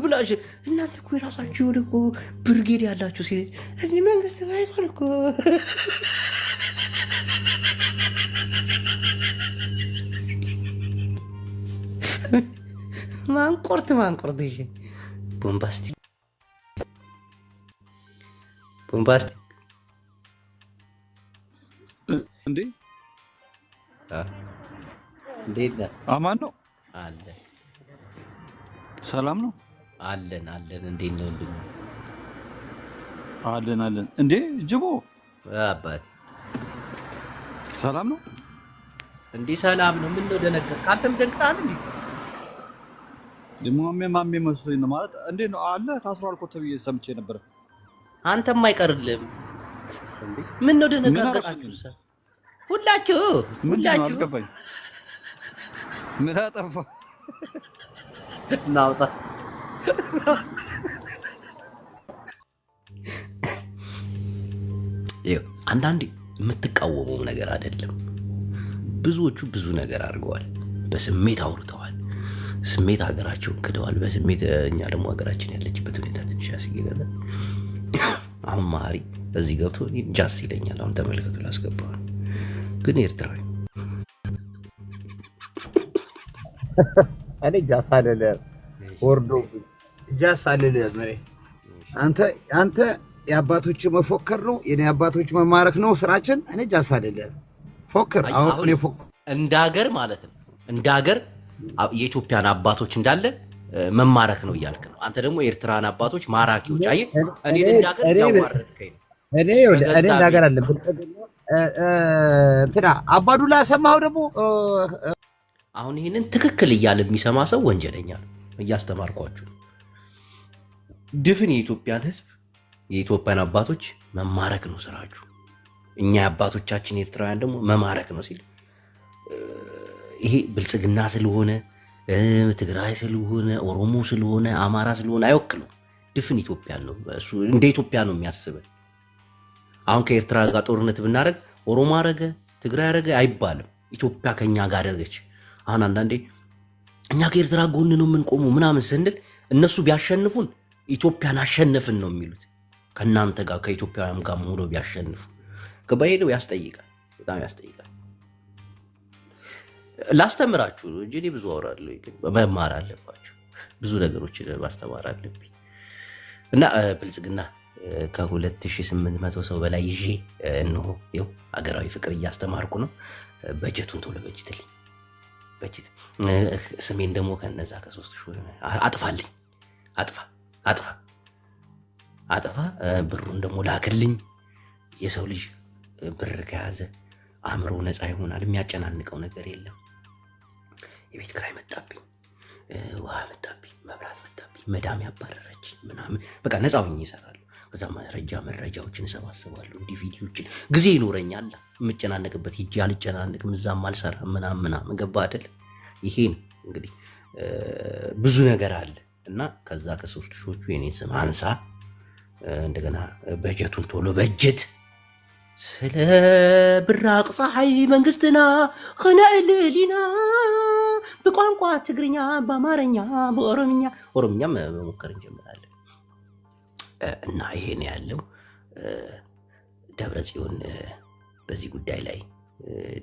ብላሽ። እናንተ እኮ የራሳችሁ የሆነ እኮ ብርጌድ ያላችሁ ሴት መንግስት ባይቷል እኮ። ማንቆርት ቦምባስቲክ እንዴት ነህ? አማን ነው አለ። ሰላም ነው አለን። እንዴት ነው እንዴ? አለን። እንዴ ጅቦ አባቴ ሰላም ነው እንዴ? ሰላም ነው። ምን ነው ደነገጥክ? አንተም ደንግጣል እንዴ? ማሜ መስሎኝ ነው። ማለት እንዴ ነው አለ ታስሯል እኮ ተብዬ ሰምቼ ነበር። አንተም አይቀርልም እንዴ? ምን ነው ደነገጣችሁ? ሁላችሁ ምን አጠፋ? ናውጣ አንዳንዴ የምትቃወመው ነገር አይደለም። ብዙዎቹ ብዙ ነገር አድርገዋል፣ በስሜት አውርተዋል፣ ስሜት ሀገራቸውን ክደዋል። በስሜት እኛ ደግሞ ሀገራችን ያለችበት ሁኔታ ትንሽ ያስገኛል። አሁን ማሪ እዚህ ገብቶ ጃስ ይለኛል። አሁን ተመልከቱ፣ ላስገባዋል ግን ኤርትራዊ እኔ ጃስ አይደለም ወርዶ ጃስ አይደለም። አንተ የአባቶች መፎከር ነው፣ የኔ አባቶች መማረክ ነው ስራችን። እኔ ጃስ አይደለም ፎከር። አሁን እኔ ፎከር እንደ ሀገር ማለት ነው፣ እንደ ሀገር የኢትዮጵያን አባቶች እንዳለ መማረክ ነው እያልክ ነው። አንተ ደግሞ የኤርትራን አባቶች ማራኪዎች። አይ እኔ እንደ ሀገር ያዋረድከኝ ነው። እኔ እንደ ሀገር አለ እንትና አባዱላ ሰማው ደግሞ አሁን ይሄንን ትክክል እያለ የሚሰማ ሰው ወንጀለኛ ነው። እያስተማርኳችሁ ድፍን የኢትዮጵያን ሕዝብ የኢትዮጵያን አባቶች መማረክ ነው ስራችሁ። እኛ አባቶቻችን ኤርትራውያን ደግሞ መማረክ ነው ሲል ይሄ ብልጽግና ስለሆነ ትግራይ ስለሆነ ኦሮሞ ስለሆነ አማራ ስለሆነ አይወክለው። ድፍን ኢትዮጵያን ነው እሱ። እንደ ኢትዮጵያ ነው የሚያስበን። አሁን ከኤርትራ ጋር ጦርነት ብናደርግ ኦሮሞ አረገ ትግራይ አረገ አይባልም። ኢትዮጵያ ከኛ ጋር አደረገች። አሁን አንዳንዴ እኛ ከኤርትራ ጎን ነው የምንቆሙ ምናምን ስንል እነሱ ቢያሸንፉን ኢትዮጵያን አሸነፍን ነው የሚሉት። ከእናንተ ጋር ከኢትዮጵያውያን ጋር ሆነው ቢያሸንፉ ከበሄደው ያስጠይቃል፣ በጣም ያስጠይቃል። ላስተምራችሁ እንጂ እኔ ብዙ አወራለሁ፣ ግን መማር አለባችሁ። ብዙ ነገሮችን ማስተማር አለብኝ እና ብልጽግና ከ2800 ሰው በላይ ይዤ እነሆ ይኸው አገራዊ ፍቅር እያስተማርኩ ነው። በጀቱን ቶሎ በጅትልኝ፣ በጅት ስሜን ደግሞ ከነዛ ከ3 አጥፋልኝ፣ አጥፋ ብሩን ደግሞ ላክልኝ። የሰው ልጅ ብር ከያዘ አእምሮ ነፃ ይሆናል። የሚያጨናንቀው ነገር የለም። የቤት ክራይ መጣብኝ፣ ውሃ መጣብኝ፣ መብራት መጣብኝ፣ መዳም ያባረረች ምናምን በቃ ነፃ ሆኜ ይሰራሉ። ከዛ መረጃዎችን እሰባስባለሁ። እንዲህ ቪዲዮችን ጊዜ ይኖረኛል። የምጨናነቅበት ሂጅ አልጨናነቅም፣ እዛም አልሰራም ምናምን ገባ አይደል? ይሄን እንግዲህ ብዙ ነገር አለ እና ከዛ ከ3 ሺዎቹ የኔን ስም አንሳ። እንደገና በጀቱን ቶሎ በጀት። ስለ ብራቅ ፀሐይ መንግስትና ኸነእልሊና በቋንቋ ትግርኛ፣ በአማርኛ፣ ኦሮምኛም መሞከር እንጀምራለን እና ይሄን ያለው ደብረ ጽዮን በዚህ ጉዳይ ላይ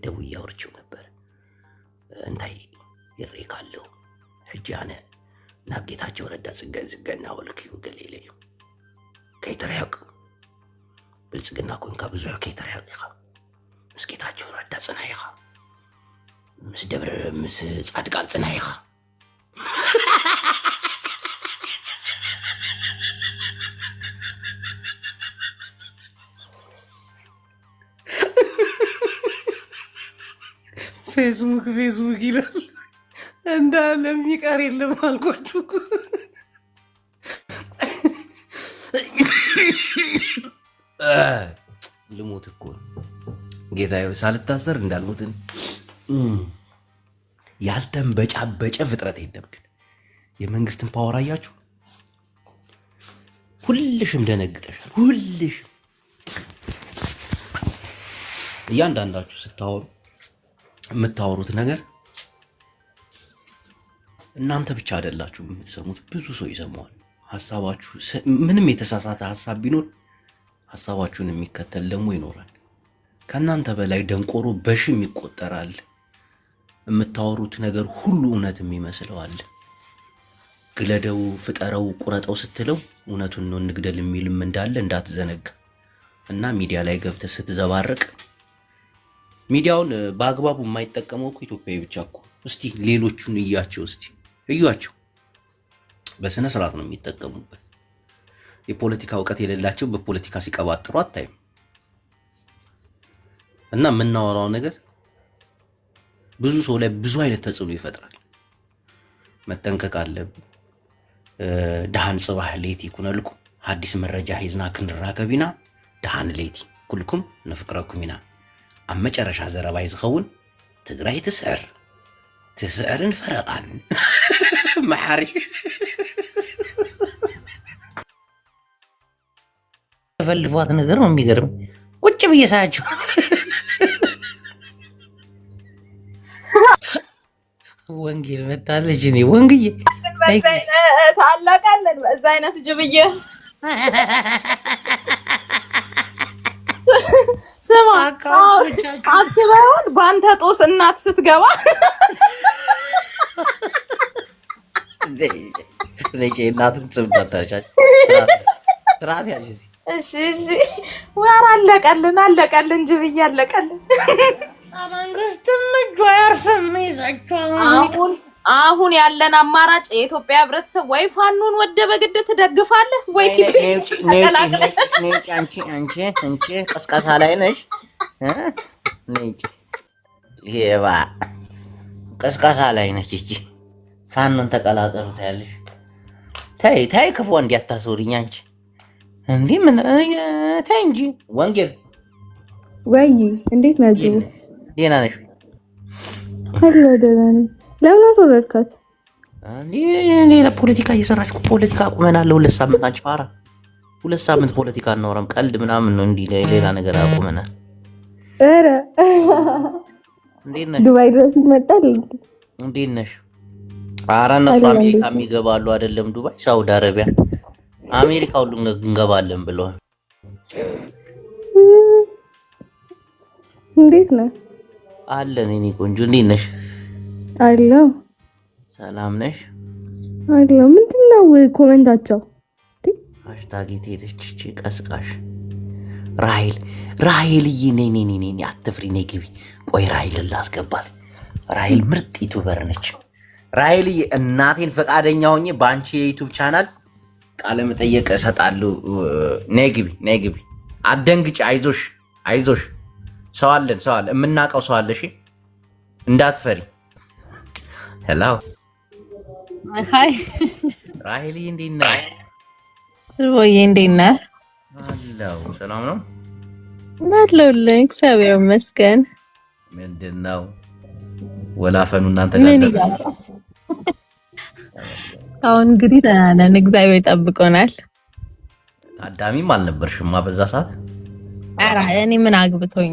ደውዬ አውርቼው ነበር። እንታይ ይሬ ካለው ሕጃነ ናብ ጌታቸው ረዳ ዝገና ወልክዩ ገሌለዩ ከይተርያቅ ብልጽግና ኮንካ ብዙ ከይተርያቅ ኢኻ ምስ ጌታቸው ረዳ ጽና ኢኻ ምስ ደብረ ምስ ጻድቃን ጽና ኢኻ ፌስቡክ ይላል እንዳለ የሚቀር የለም አልኳችሁ። ልሞት እኮ ጌታዬ፣ ሳልታሰር እንዳልሞትን ያልተንበጫበጨ ፍጥረት የለም። ግን የመንግስትን ፓወር አያችሁ። ሁልሽም ደነግጠሻል። ሁልሽም እያንዳንዳችሁ ስታወሩ የምታወሩት ነገር እናንተ ብቻ አይደላችሁ የምትሰሙት፣ ብዙ ሰው ይሰማዋል። ሐሳባችሁ ምንም የተሳሳተ ሐሳብ ቢኖር ሐሳባችሁን የሚከተል ደግሞ ይኖራል። ከእናንተ በላይ ደንቆሮ በሽም ይቆጠራል። የምታወሩት ነገር ሁሉ እውነት የሚመስለዋል። ግለደው፣ ፍጠረው፣ ቁረጠው ስትለው እውነቱን ነው እንግደል የሚልም እንዳለ እንዳትዘነጋ እና ሚዲያ ላይ ገብተህ ስትዘባረቅ ሚዲያውን በአግባቡ የማይጠቀመው እኮ ኢትዮጵያዊ ብቻ እኮ። እስቲ ሌሎቹን እያቸው፣ እስቲ እዩዋቸው። በስነ ስርዓት ነው የሚጠቀሙበት። የፖለቲካ እውቀት የሌላቸው በፖለቲካ ሲቀባጥሩ አታይም። እና የምናወራው ነገር ብዙ ሰው ላይ ብዙ አይነት ተጽዕኖ ይፈጥራል። መጠንቀቅ አለብን። ደሃን ጽባህ ሌቲ ኩነልኩ ሀዲስ መረጃ ሂዝና ክንራከቢና ደሃን ሌቲ ኩልኩም ነፍቅረኩሚና ኣብ መጨረሻ ዘረባይ ዝኸውን ትግራይ ትስዕርን ፈረቓን መሐሪ ፈልፏት ነገር ነው የሚገርም። ቁጭ ብዬ ሳያቸው ወንጌል መጣለች። እኔ ወንግዬ ታላቃለን በዛ አይነት ጅብዬ ስማ አስበውን በአንተ ጦስ እናት ስትገባ እናትን ስምታታቻች ስርዓት ያዥ። እሺ ወር አለቀልን ጅብዬ አለቀልን። መንግስትም እጁ አያርፍም ይዛቸዋል። አሁን ያለን አማራጭ የኢትዮጵያ ህብረተሰብ ወይ ፋኖን ወደ በግድ ትደግፋለህ ወይ ቲፒ ተቀላቅለህ። አንቺ ቀስቀሳ ላይ ነሽ። ይሄባ ቀስቀሳ ላይ ነች። እቺ ፋኖን ተቀላቀሉ ታያለሽ። ታይ ክፉ እንዲያታስወሪኝ አንቺ እንዴ ምን ታይ እንጂ ወንጌል ወይ እንዴት ነህ? ደህና ነሽ? አለ ደህና ነኝ። ለምን አስወረድካት? ሌላ ፖለቲካ እየሰራች ፖለቲካ አቁመናል። 2 ሳምንት አንቺ ፋራ 2 ሳምንት ፖለቲካ እናወራም። ቀልድ ምናምን ነው እንዲህ ሌላ ነገር አቁመናል። ኧረ እንዴት ነሽ? ዱባይ ድረስ ይመጣል። እንዴት ነሽ? ኧረ እነሱ አሜሪካ የሚገባሉ አይደለም ዱባይ፣ ሳውዲ አረቢያ፣ አሜሪካ ሁሉ እንገባለን ብለዋል። እንዴት ነህ? አለን እኔ ቆንጆ። እንዴት ነሽ? አለው። ሰላም ነሽ? አለው። ምንድነው ኮሜንታቸው? ሃሽታግ ሄደች እቺ ቀስቃሽ ራሄልዬ ነይ አትፍሪ፣ ነይ ግቢ። ቆይ ራሄልን ላስገባት። ራሄል ምርጥ ዩቲዩበር ነች። ራሄልዬ እናቴን ፈቃደኛ ሆኜ በአንቺ የዩቲዩብ ቻናል ቃለ መጠየቅ እሰጣለሁ። ነይ ግቢ። አትደንግጪ። አይዞሽ። ሰው አለን የምናውቀው ሰው አለ። እሺ እንዳትፈሪ። ሄሎ ሃይ ራሄልዬ እንዴት ነህ? ወይ እንዴት ነህ? አለው። ሰላም ነው? አለሁልህ እግዚአብሔር ይመስገን። ምንድን ነው ወላፈኑ እናንተ ምን ጋር? ይያላስ አሁን እንግዲህ ደህና ነን፣ እግዚአብሔር ጠብቆናል። ታዳሚም አልነበርሽማ በዛ ሰዓት? ኧረ እኔ ምን አግብቶኝ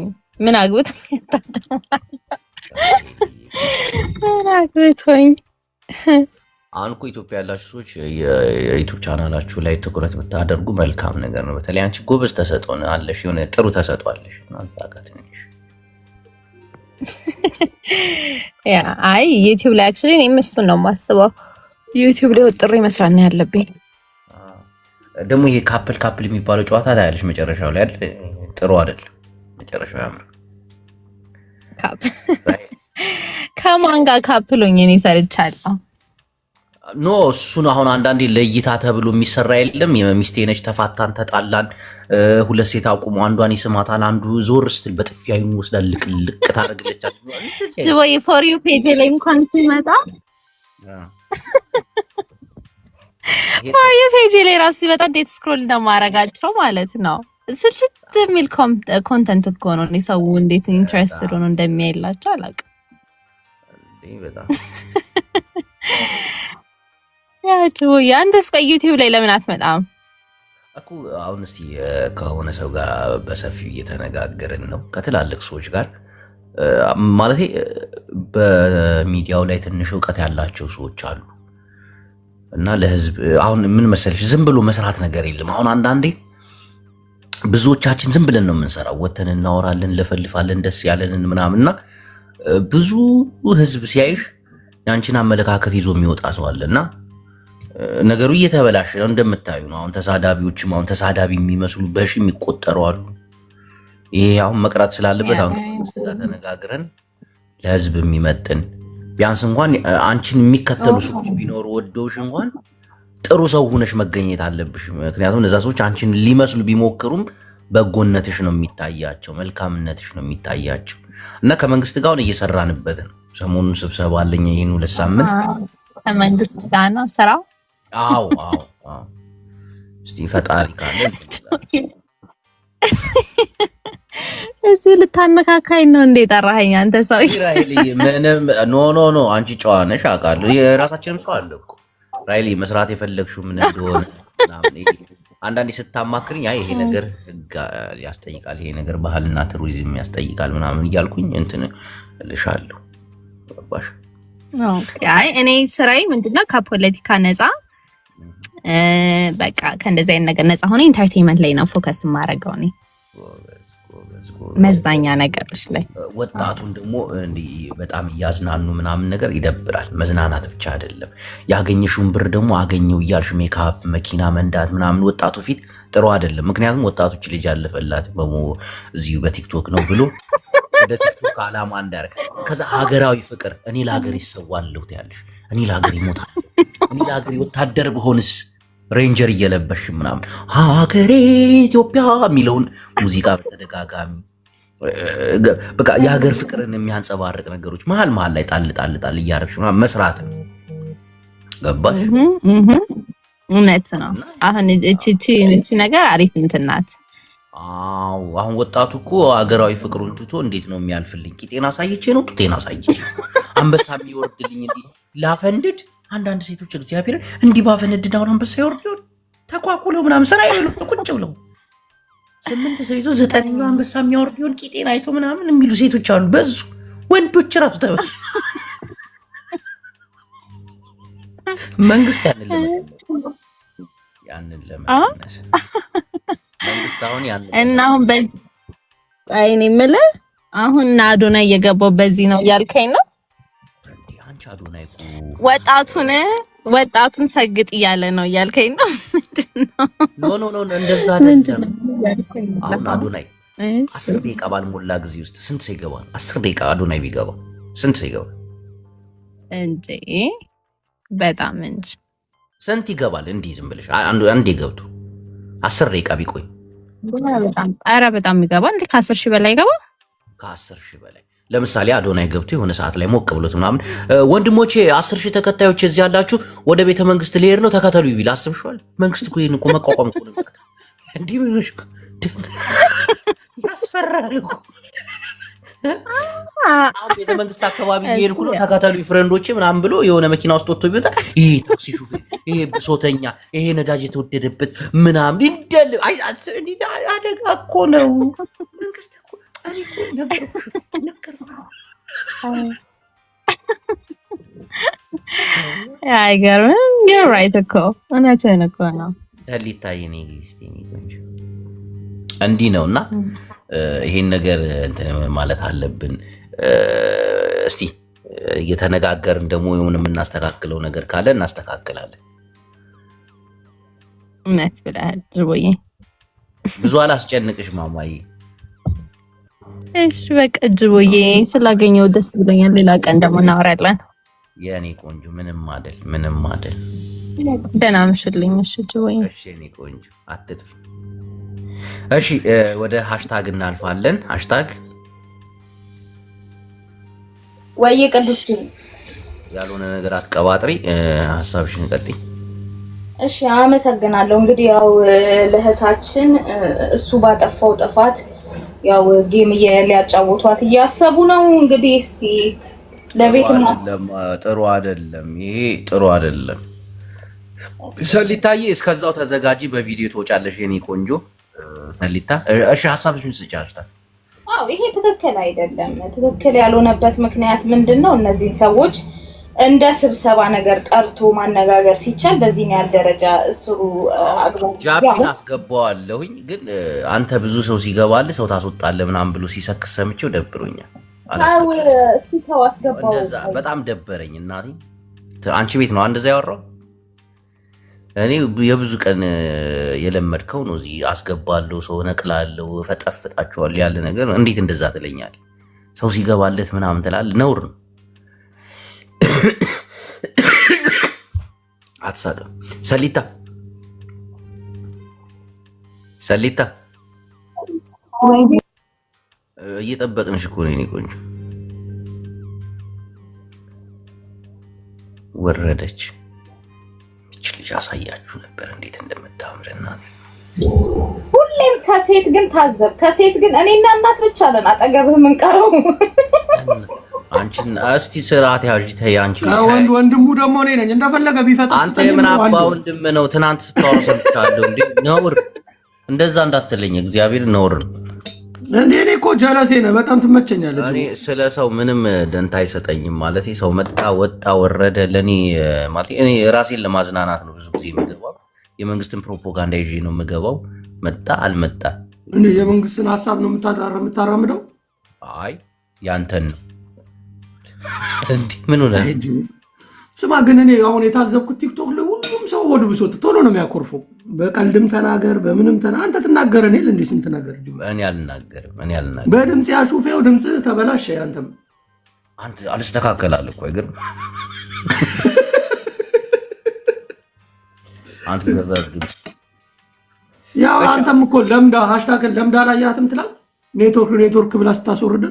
አሁን እኮ ኢትዮጵያ ያላችሁ ሰዎች የዩቲዩብ ቻናላችሁ ላይ ትኩረት ብታደርጉ መልካም ነገር ነው። በተለይ አንቺ ጎበዝ ተሰጥኦ አለሽ፣ የሆነ ጥሩ ተሰጥኦ አለሽ። አዛቃት ነሽ። አይ ዩቲዩብ ላይ አክቹሊ እኔም እሱን ነው የማስበው። ዩቲዩብ ላይ ወጥሬ መስራት ነው ያለብኝ። ደግሞ ይሄ ካፕል የሚባለው ጨዋታ ታያለሽ መጨረሻው ላይ አይደል? ጥሩ አይደለም መጨረሻው ያምር። ከማን ጋር ካፕሎኝ እኔ ሰርቻለሁ? ኖ እሱን አሁን አንዳንዴ ለእይታ ተብሎ የሚሰራ የለም። የሚስቴ ነች፣ ተፋታን፣ ተጣላን፣ 2 ሴት አቁሞ አንዷን ይስማታል፣ አንዱ ዞር ስትል በጥፊያ ይወስዳል፣ ልቅ ታደርግለቻል። ወይ ፎር ዩ ፔጅ ላይ እንኳን ሲመጣ ፎር ዩ ፔጅ ላይ ራሱ ሲመጣ እንዴት ስክሮል እንደማረጋቸው ማለት ነው። ስልችት የሚል ኮንተንት እኮ ነው። እኔ ሰው እንዴት ኢንትረስትድ ሆኖ እንደሚያይላቸው አላውቅም። አንተስ ቆይ ዩቲዩብ ላይ ለምን አትመጣም እኮ? አሁን እስቲ ከሆነ ሰው ጋር በሰፊው እየተነጋገርን ነው፣ ከትላልቅ ሰዎች ጋር ማለት በሚዲያው ላይ ትንሽ እውቀት ያላቸው ሰዎች አሉ። እና ለህዝብ አሁን ምን መሰለሽ ዝም ብሎ መስራት ነገር የለም። አሁን አንዳንዴ ብዙዎቻችን ዝም ብለን ነው የምንሰራው፣ ወተን እናወራለን፣ ለፈልፋለን፣ ደስ ያለንን ምናምንና ብዙ ህዝብ ሲያይሽ ያንቺን አመለካከት ይዞ የሚወጣ ሰው አለና ነገሩ እየተበላሸ ነው እንደምታዩ ነው። አሁን ተሳዳቢዎችም አሁን ተሳዳቢ የሚመስሉ በሺ የሚቆጠሩ አሉ። ይሄ አሁን መቅረት ስላለበት አሁን ከመንግስት ጋር ተነጋግረን ለህዝብ የሚመጥን ቢያንስ እንኳን አንቺን የሚከተሉ ሰዎች ቢኖሩ ወደውሽ እንኳን ጥሩ ሰው ሆነሽ መገኘት አለብሽ። ምክንያቱም እነዛ ሰዎች አንቺን ሊመስሉ ቢሞክሩም በጎነትሽ ነው የሚታያቸው፣ መልካምነትሽ ነው የሚታያቸው። እና ከመንግስት ጋር እየሰራንበት ነው። ሰሞኑን ስብሰባ አለኝ ይሄን 2 ሳምንት ከመንግስት ጋር ነው ስራው። አዎ እስቲ ፈጣሪ ካለ እዚህ ልታነካካኝ ነው እንዴ ጠራኸኝ አንተ ሰው? ኖ አንቺ ጨዋ ነሽ አውቃለሁ። የራሳችንም ሰው አለ እኮ ራይሊ መስራት የፈለግሽው ምን እንደሆነ አንዳንዴ ስታማክርኝ አይ ይሄ ነገር ህግ ያስጠይቃል፣ ይሄ ነገር ባህልና ቱሪዝም ያስጠይቃል ምናምን እያልኩኝ እንትን እልሻለሁ። ገባሽ? አይ እኔ ስራዬ ምንድነው ከፖለቲካ ነፃ በቃ ከእንደዚህ አይነት ነገር ነፃ ሆነ ኢንተርቴይንመንት ላይ ነው ፎከስ የማደርገው እኔ መዝናኛ ነገሮች ላይ። ወጣቱን ደግሞ እንዲህ በጣም እያዝናኑ ምናምን ነገር ይደብራል። መዝናናት ብቻ አይደለም፣ ያገኘሽውን ብር ደግሞ አገኘው እያልሽ ሜካፕ መኪና መንዳት ምናምን ወጣቱ ፊት ጥሩ አይደለም። ምክንያቱም ወጣቶች ልጅ ያለፈላት እዚሁ በቲክቶክ ነው ብሎ ወደ ቲክቶክ አላማ እንዳያረግ ከዛ ሀገራዊ ፍቅር እኔ ለሀገር ይሰዋለሁ ትያለሽ፣ እኔ ለሀገር ይሞታል፣ እኔ ለሀገር ወታደር ብሆንስ ሬንጀር እየለበሽ ምናምን ሀገሬ ኢትዮጵያ የሚለውን ሙዚቃ በተደጋጋሚ በቃ የሀገር ፍቅርን የሚያንጸባርቅ ነገሮች መሀል ላይ ጣል እያደረግሽ መስራት ነው። ገባሽ? እውነት ነው። አሁን እቺ ነገር አሪፍ እንትን ናት። አሁን ወጣቱ እኮ ሀገራዊ ፍቅሩን ትቶ እንዴት ነው የሚያልፍልኝ? ቂጤና ሳይቼ ነው ጡቴና ሳይቼ አንበሳ የሚወርድልኝ እንዲህ ላፈንድድ። አንዳንድ ሴቶች እግዚአብሔር እንዲህ ባፈነድድ አሁን አንበሳ ይወርድ ተኳኩለው ምናምን ስራ ይሉ ቁጭ ብለው 8 ሰው ይዞ 9ኛው አንበሳ የሚያወርድ ይሆን ቂጤን አይቶ ምናምን የሚሉ ሴቶች አሉ። በዙ ወንዶች ራሱ ተበል መንግስት ያንን ለመቀነስ መንግስት አሁን ያንን እና አሁን በአይኔ የምልህ አሁን አዶናይ እየገባው በዚህ ነው እያልከኝ ነው? አንቺ አዶናይ ወጣቱን ሰግጥ እያለ ነው እያልከኝ ነው? ኖ እንደዛ አይደለም። አሁን አዶናይ 10 ደቂቃ ባልሞላ ጊዜ ውስጥ ስንት ሰው ይገባል? 10 ደቂቃ አዶናይ ቢገባ ስንት ሰው ይገባል እንዴ? በጣም እንጂ ስንት ይገባል? እንዲህ ዝም ብለሽ አንዴ ገብቶ 10 ደቂቃ ቢቆይ በጣም ይገባል። እንዴ ከ10 ሺህ በላይ ይገባል። ከ10 ሺህ በላይ ለምሳሌ አዶናይ ገብቶ የሆነ ሰዓት ላይ ሞቅ ብሎት ምናምን ወንድሞቼ 10 ሺህ ተከታዮች እዚህ ያላችሁ ወደ ቤተ መንግስት ሊሄድ ነው ተከተሉ ቢል አስብሽዋል? መንግስት እኮ ይሄን እኮ መቋቋም እኮ ነው። እንዲህ ብለሽ ያስፈራል እኮ። አሁን ቤተ መንግስት አካባቢ እየሄድኩ ነው ተከተሉ ፍሬንዶቼ ምናምን ብሎ የሆነ መኪና ውስጥ ወጥቶ ቢወጣ ይሄ ታክሲ ሹፌር፣ ይሄ ብሶተኛ፣ ይሄ ነዳጅ የተወደደበት ምናምን ይደል አደጋ እኮ ነው። መንግስት እኮ አይገርምም? you're right እኮ እውነትህን እኮ ነው። ተሊታይ እኔ እንዲህ ነውና ይሄን ነገር እንትን ማለት አለብን። እስቲ እየተነጋገርን ደግሞ የሆነ የምናስተካክለው ነገር ካለ እናስተካክላለን። እውነት ብለሃል ጅቦዬ። ብዙ አላስጨንቅሽ ማማዬ። እሺ በቃ ጅቦዬ ስላገኘው ደስ ብሎኛል። ሌላ ቀን ደግሞ እናወራለን። የኔ ቆንጆ ምንም አይደል። ደህና ምሽልኝ። እሺ ጅቦዬ። እሺ የኔ ቆንጆ አትጥፊ። እሺ ወደ ሃሽታግ እናልፋለን። ሃሽታግ ወይ ቅዱስ ጅብ ያልሆነ ነገር አትቀባጥሪ፣ ሐሳብሽን ቀጥይ። እሺ አመሰግናለሁ። እንግዲህ ያው ለእህታችን እሱ ባጠፋው ጥፋት ያው ጌም ሊያጫውቷት እያሰቡ ነው። እንግዲህ እስቲ ለቤትማ ጥሩ አይደለም፣ ይሄ ጥሩ አይደለም። ሰሊታዬ እስከዛው ተዘጋጂ፣ በቪዲዮ ትወጫለሽ የኔ ቆንጆ ሰሊታ። እሺ ሐሳብሽን ስጫርታ። ይሄ ትክክል አይደለም። ትክክል ያልሆነበት ምክንያት ምንድነው? እነዚህ ሰዎች እንደ ስብሰባ ነገር ጠርቶ ማነጋገር ሲቻል በዚህ ያህል ደረጃ እስሩ አግባብ ጃፒን አስገባዋለሁኝ። ግን አንተ ብዙ ሰው ሲገባል ሰው ታስወጣለህ ምናምን ብሎ ሲሰክስ ሰምቼው ደብሮኛል። እስቲ ተው አስገባው። በጣም ደበረኝ እናቴ። አንቺ ቤት ነው እንደዛ ያወራው? እኔ የብዙ ቀን የለመድከው ነው። እዚህ አስገባለሁ፣ ሰው ነቅላለሁ፣ ፈጠፍጣቸዋለሁ ያለ ነገር እንዴት እንደዛ ትለኛለህ? ሰው ሲገባለት ምናምን ትላለህ። ነውር ነው። አትሳቅም። ሰሊታ እየጠበቅንሽ እኮ ነው የኔ ቆንጆ። ወረደች። እች ልጅ አሳያችሁ ነበር እንዴት እንደምታምርና ሁሌም ከሴት ግን ታዘብ። ከሴት ግን እኔና እናት ብቻ ነን አጠገብህ የምንቀረው። አንቺን እስቲ ስርዓት ያዥ ተይ። አንቺ ወንድሙ ደግሞ እኔ ነኝ እንደፈለገ ቢፈታ አንተ የምን አባ ወንድም ነው? ትናንት ስታወራ ሰምቻለሁ። እንዴ ነውር፣ እንደዛ እንዳትለኝ እግዚአብሔር ነውር እንዴ። እኔ እኮ ጀለሴ ነህ፣ በጣም ትመቸኛለህ። እኔ ስለ ሰው ምንም ደንታ አይሰጠኝም ማለት ሰው መጣ ወጣ ወረደ ለኔ ማለት እኔ ራሴን ለማዝናናት ነው ብዙ ጊዜ የምገባው። የመንግስትን ፕሮፓጋንዳ ይዤ ነው የምገባው። መጣ አልመጣ እንዴ የመንግስትን ሀሳብ ነው የምታራምደው? አይ ያንተን ነው እንዴ። ምን ሆነ? ስማ ግን እኔ አሁን የታዘብኩት ቲክቶክ ላይ ሁሉም ሰው ወድ ብሶት ቶሎ ነው የሚያኮርፈው። በቀልድም ተናገር በምንም አንተ ትናገረን የለ እንዴ? ስንት ነገር እኔ አልናገርም። በድምጽ ያሹፌው ድምጽ ተበላሸ። አንተም አንተ አልስተካከላል እኮ አይገርም። አንተ በድምጽ ያው አንተም እኮ ለምዳ ሃሽታግ ለምዳ ላይ ያትም ትላት ኔትወርክ ብላ ስታስወርደ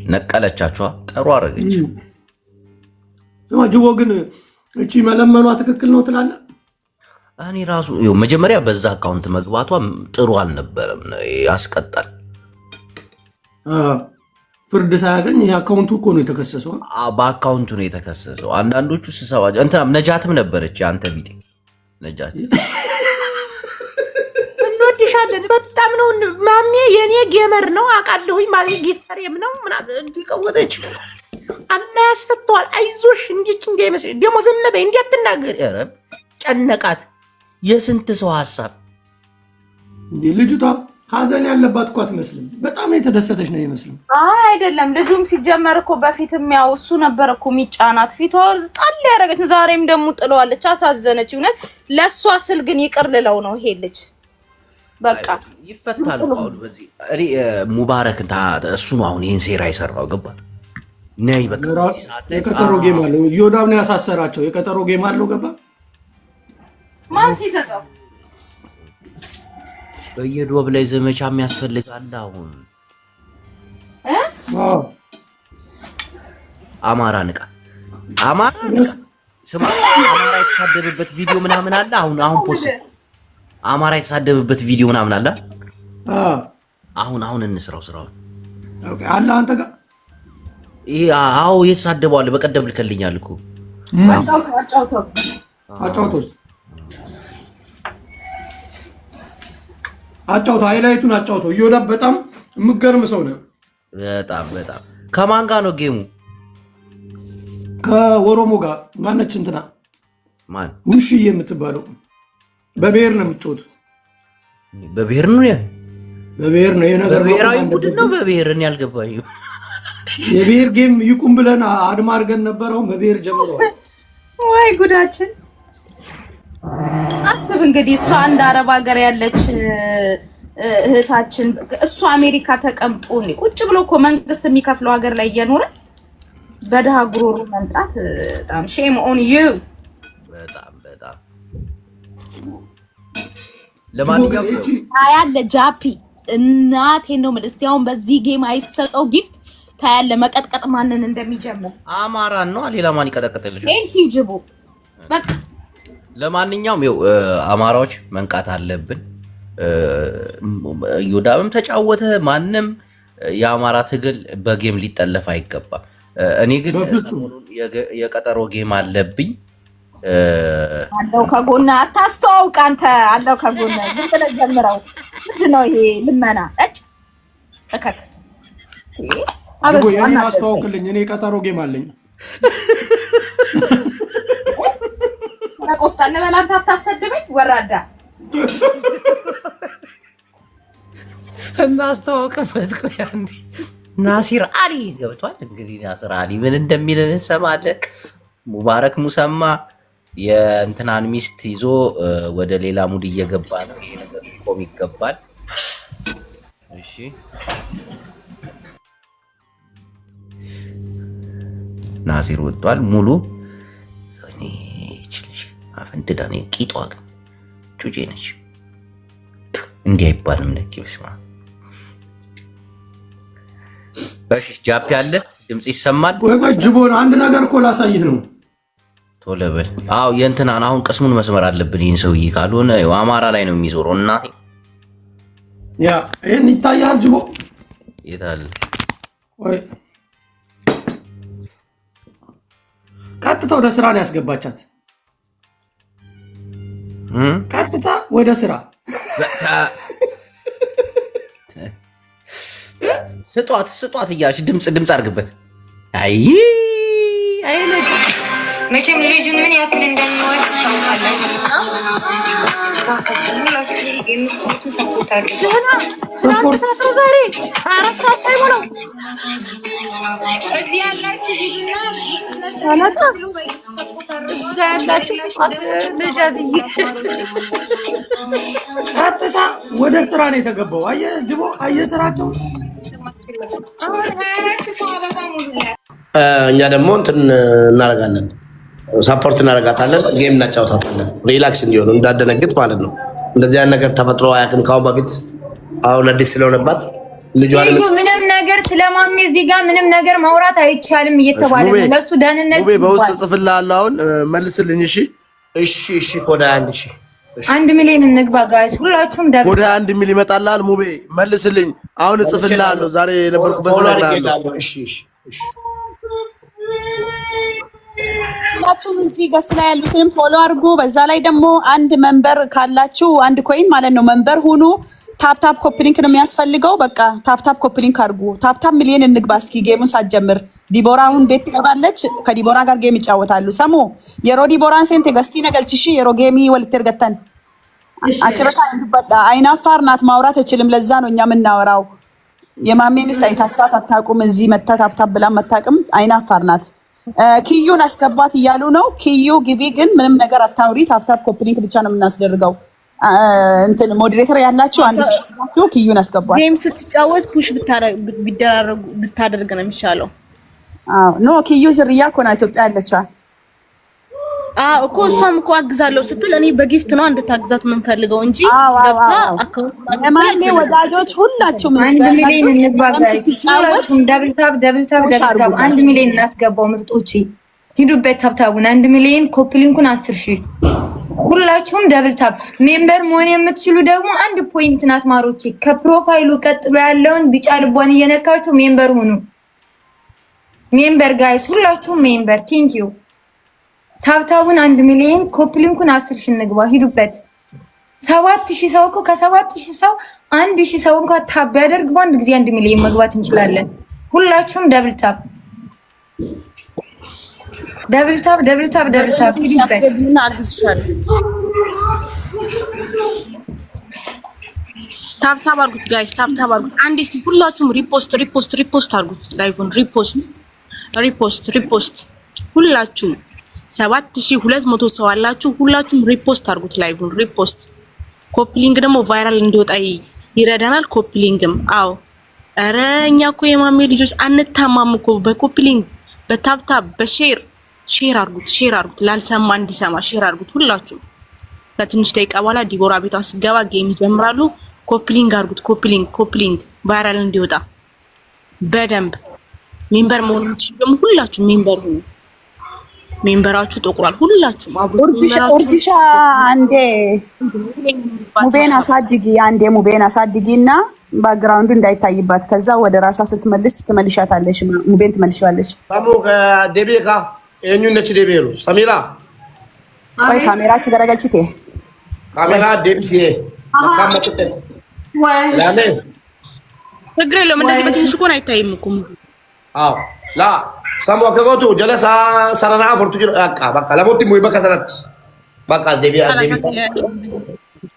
ነቀለቻቸዋ። ጥሩ አረገች። ጅቦ ግን እቺ መለመኗ ትክክል ነው ትላለህ? እኔ ራሱ መጀመሪያ በዛ አካውንት መግባቷ ጥሩ አልነበረም። ያስቀጣል። ፍርድ ሳያገኝ ይሄ አካውንቱ እኮ ነው የተከሰሰው። በአካውንቱ ነው የተከሰሰው። አንዳንዶቹ ስሰባ እንትና ነጃትም ነበረች። አንተ ቢጤ ነጃት እንወድሻለን በጣም ነው ማሜ፣ የኔ ጌመር ነው አውቃለሁኝ ማለት ጊፍተሬም ነው ምናምን እንዲቀወጠች አላ ያስፈቷል። አይዞሽ እንዲች እንዳይመስል ደግሞ ዝም በይ እንዴት ትናገር? ኧረ ጨነቃት። የስንት ሰው ሐሳብ እንዴ! ልጅቷ ሀዘን ያለባት እኮ አትመስልም። በጣም የተደሰተች ነው ይመስል። አይ አይደለም። ልጁም ሲጀመር እኮ በፊትም ያው እሱ ነበር እኮ ሚጫናት ፊቷ ጣል ያረገች። ዛሬም ደግሞ ጥለዋለች። አሳዘነች እውነት። ለሷ ስል ግን ይቅር ልለው ነው ይሄ ልጅ በቃ ይፈታል። አሁን በዚህ እኔ ሙባረክ እሱ ነው አሁን ይሄን ሴራ የሰራው ገባ ነይ በቃ በዚህ ሰዓት ላይ የቀጠሮ ጌም አለው። ዮዳብ ነው ያሳሰራቸው። የቀጠሮ ጌም አለው ገባ። ማን ሲሰጠው በየዶብ ላይ ዘመቻ የሚያስፈልጋል። አሁን አማራ ንቃ፣ አማራ ንቃ። ስማ አማራ የተሳደበበት ቪዲዮ ምናምን አለ። አሁን ፖስት አማራ የተሳደበበት ቪዲዮ ምናምን አለ። አሁን እንስራው ስራውን አለ አንተ ጋር ይሄ አዎ የተሳደበው አለ። በቀደም ልከልኛል እኮ አጫውተው ሃይላይቱን አጫውተው። ዮዳብ በጣም የምትገርም ሰው ነው። በጣም ከማን ጋር ነው ጌሙ? ከኦሮሞ ጋር ማነች እንትና ማን ውሽዬ የምትባለው በብሔር ነው የምትጫወቱት። በብሔር ነው በብሔር ነው የነገር ብሔራዊ ቡድን ነው። በብሔር ነው ያልገባኝ። የብሔር ጌም ይቁም ብለን አድማ አድርገን ነበረው። በብሔር ጀምሯል። ወይ ጉዳችን። አስብ እንግዲህ እሷ አንድ አረብ ሀገር ያለች እህታችን እሱ አሜሪካ ተቀምጦ ቁጭ ብሎ እኮ መንግስት የሚከፍለው ሀገር ላይ እየኖረ በደሃ ጉሮሮ መምጣት በጣም ሼም ኦን ዩ። በጣም ለማንኛውም ታያለ ጃፒ እናቴን ነው የምልህ። እስቲ አሁን በዚህ ጌም አይሰጠው ጊፍት ታያለ መቀጥቀጥ ማንን እንደሚጀምር። አማራን ነው ሌላ ማን ይቀጠቅጥልሽ? ቴንክ ዩ ጅቦ። በቃ ለማንኛውም አማራዎች መንቃት አለብን። ዮዳብም ተጫወተ ማንም የአማራ ትግል በጌም ሊጠለፍ አይገባም። እኔ ግን ሰሞኑን የቀጠሮ ጌም አለብኝ አለው ከጎና አታስተዋውቅ አንተ አለው ከጎና ዝም ብለህ ጀምረው። ምንድን ነው ይሄ ልመና? እከክ የኔን አስተዋውቅልኝ። እኔ ቀጠሮ ጌም አለኝ። ቆፍጣን በላንተ አታሰድበኝ ወራዳ። እናስተዋውቅበት ቆይ አንዴ። ናሲር አሊ ገብቷል። እንግዲህ ናሲር አሊ ምን እንደሚልን እንሰማለን። ሙባረክ ሙሰማ የእንትናን ሚስት ይዞ ወደ ሌላ ሙድ እየገባ ነው። ይሄ ነገር ሊቆም ይገባል። እሺ ናሲር ወጥቷል ሙሉ እኔ እችልሽ አፈንድዳ ነው ቂጧ ግን ጩጬ ነች። እንዲህ አይባልም ለኪ በስማ። እሺ ጃፒ አለ ድምጽ ይሰማል ወይ? ጅቦን አንድ ነገር እኮ ላሳይህ ነው። ቶሎ በል። አዎ የእንትናን አሁን ቅስሙን መስመር አለብን። ይህን ሰውዬ ካልሆነ አማራ ላይ ነው የሚዞረው። እናቴ ያ ይሄን ይታያል ጅቦ የት አለ? ወይ ቀጥታ ወደ ስራ ነው ያስገባቻት። ቀጥታ ወደ ስራ ስጧት እያልሽ ድምፅ አድርግበት። አይ መቼም ልጁን ምን ያክል እንደሚወድ ቀጥታ ወደ ስራ ነው የተገባው። አየህ ድቦ፣ አየህ ስራቸው። እኛ ደግሞ እንትን እናደርጋለን፣ ሳፖርት እናደርጋታለን፣ ጌም እናጫወታታለን፣ ሪላክስ እንዲሆኑ እንዳደነግጥ ማለት ነው። እንደዚህ አይነት ነገር ተፈጥሮ አያውቅም ካሁን በፊት። አሁን አዲስ ስለሆነባት ልጇን ምንም ነገር ስለማሚ እዚህ ጋር ምንም ነገር ማውራት አይቻልም እየተባለ ነው። ለሱ ደህንነት ሙቤ በውስጥ ጽፍልሃለሁ። አሁን መልስልኝ። እሺ ወደ 1 ሚሊዮን እንግባ ጋይስ፣ ሁላችሁም ደግ ወደ 1 ሚሊዮን ይመጣልሃል። ሙቤ መልስልኝ። አሁን ጽፍልሃለሁ። ዛሬ የነበርኩበት ነገር እሺ ሁላችሁም እዚህ ገስ ላይ ያሉትንም ፎሎ አድርጉ። በዛ ላይ ደግሞ አንድ መንበር ካላችሁ አንድ ኮይን ማለት ነው መንበር ሁኑ። ታፕታፕ ኮፕሊንክ ነው የሚያስፈልገው። በቃ ታፕታፕ ኮፕሊንክ አድርጉ። ታፕታፕ ሚሊዮን እንግባ እስኪ ጌሙን ሳትጀምር። ዲቦራ አሁን ቤት ትገባለች። ከዲቦራ ጋር ጌም ይጫወታሉ። ሰሙ የሮ ዲቦራን ሴንት ገስቲ ነገልችሽ የሮ ጌሚ ወልተር ገተን አጭበታ እንድበዳ አይናፋር ናት፣ ማውራት አይችልም። ለዛ ነው እኛ የምናወራው። የማሜ ሚስት አይታችኋት አታውቁም። እዚህ መታ ታፕታፕ ብላ መታቅም አይናፋር ናት። ኪዩን አስገባት እያሉ ነው። ኪዩ ግቢ፣ ግን ምንም ነገር አታውሪ። ታፕታፕ ኮፕሊንክ ብቻ ነው የምናስደርገው። እንትን ሞዴሬተር ያላችሁ አንድ ሰው ኪዩን አስገባት። ጌም ስትጫወት ፑሽ ብታደርግ ነው የሚሻለው። ኖ ኪዩ ዝርያ እኮ ነው ኢትዮጵያ ያለችው እኮ እሷም እኮ አግዛለሁ ስትል እኔ በጊፍት ነው እንድታግዛት የምንፈልገው እንጂ ገብታ ማሜ ወዳጆች ሁላችሁም 1 ሚሊዮን እንግባ ጋይስ፣ ሁላችሁም ደብል ታፕ 1 ሚሊዮን እናስገባው። ምርጦቼ ሂዱበት፣ ታፕታቡን 1 ሚሊዮን ኮፕሊንኩን 10,000 ሁላችሁም ደብል ታፕ። ሜምበር መሆን የምትችሉ ደግሞ 1 ፖይንት ናት ማሮቼ። ከፕሮፋይሉ ቀጥሎ ያለውን ቢጫ ልቧን እየነካችሁ ሜምበር ሁኑ። ሜምበር ጋይስ፣ ሁላችሁም ሜምበር። ቴንክ ዩ። ታፕታቡን 1 ሚሊዮን ኮፕሊንኩን 10,000 እንግባ። ሂዱበት። 7,000 ሰው እኮ ከ7,000 ሰው 1,000 ሰው እንኳን ታፕ ቢያደርግ በአንድ ጊዜ 1 ሚሊዮን መግባት እንችላለን። ሁላችሁም ደብል ታፕ ሂዱበት። ታፕታብ አድርጉት ጋይስ፣ ታፕታብ አድርጉት። አንዴ እስቲ ሁላችሁም ሪፖስት አድርጉት። ላይቭን ሪፖስት ሁላችሁም 7,200 ሰው አላችሁ። ሁላችሁም ሪፖስት አድርጉት። ላይቭን ሪፖስት። ኮፕሊንግ ደግሞ ቫይራል እንዲወጣ ይረዳናል። ኮፕሊንግም አዎ፣ ኧረ እኛ እኮ የማሜ ልጆች አንታማም እኮ በኮፕሊንግ በታፕታብ በሼር አድርጉት። ላልሰማ እንዲሰማ ሼር አድርጉት። ሁላችሁም ከትንሽ ደቂቃ በኋላ ዲቦራ ቤቷ ስገባ ጌም ይጀምራሉ። ኮፕሊንግ አድርጉት። ኮፕሊንግ ቫይራል እንዲወጣ በደንብ። ሜምበር መሆን የምትችሉ ደግሞ ሁላችሁም ሜምበር ሁኑ። ሜምበራችሁ ጠቁሯል። ሁላችሁም አብሮ ኦርዲሻ አንዴ ሙቤን አሳድጊና ባክግራውንዱ እንዳይታይባት፣ ከዛ ወደ ራሷ ስትመልስ ትመልሻታለሽ። ሙቤን ትመልሻለሽ። ዴቤካ ኤኙነች ዴቤሩ ሰሚራ ቆይ ካሜራች ገረገልችቴ ካሜራ ዴምሲ ማካመጥተ ላሜ ትግሬ ለምን እንደዚህ በትንሽ እኮ አይታይም እኮ። አዎ ላ ሳሙ አከጎቱ ጀለሳ ሰራና አፈርቱ በቃ ለሞት ሙይ በቃ ተረት በቃ ዴቢያ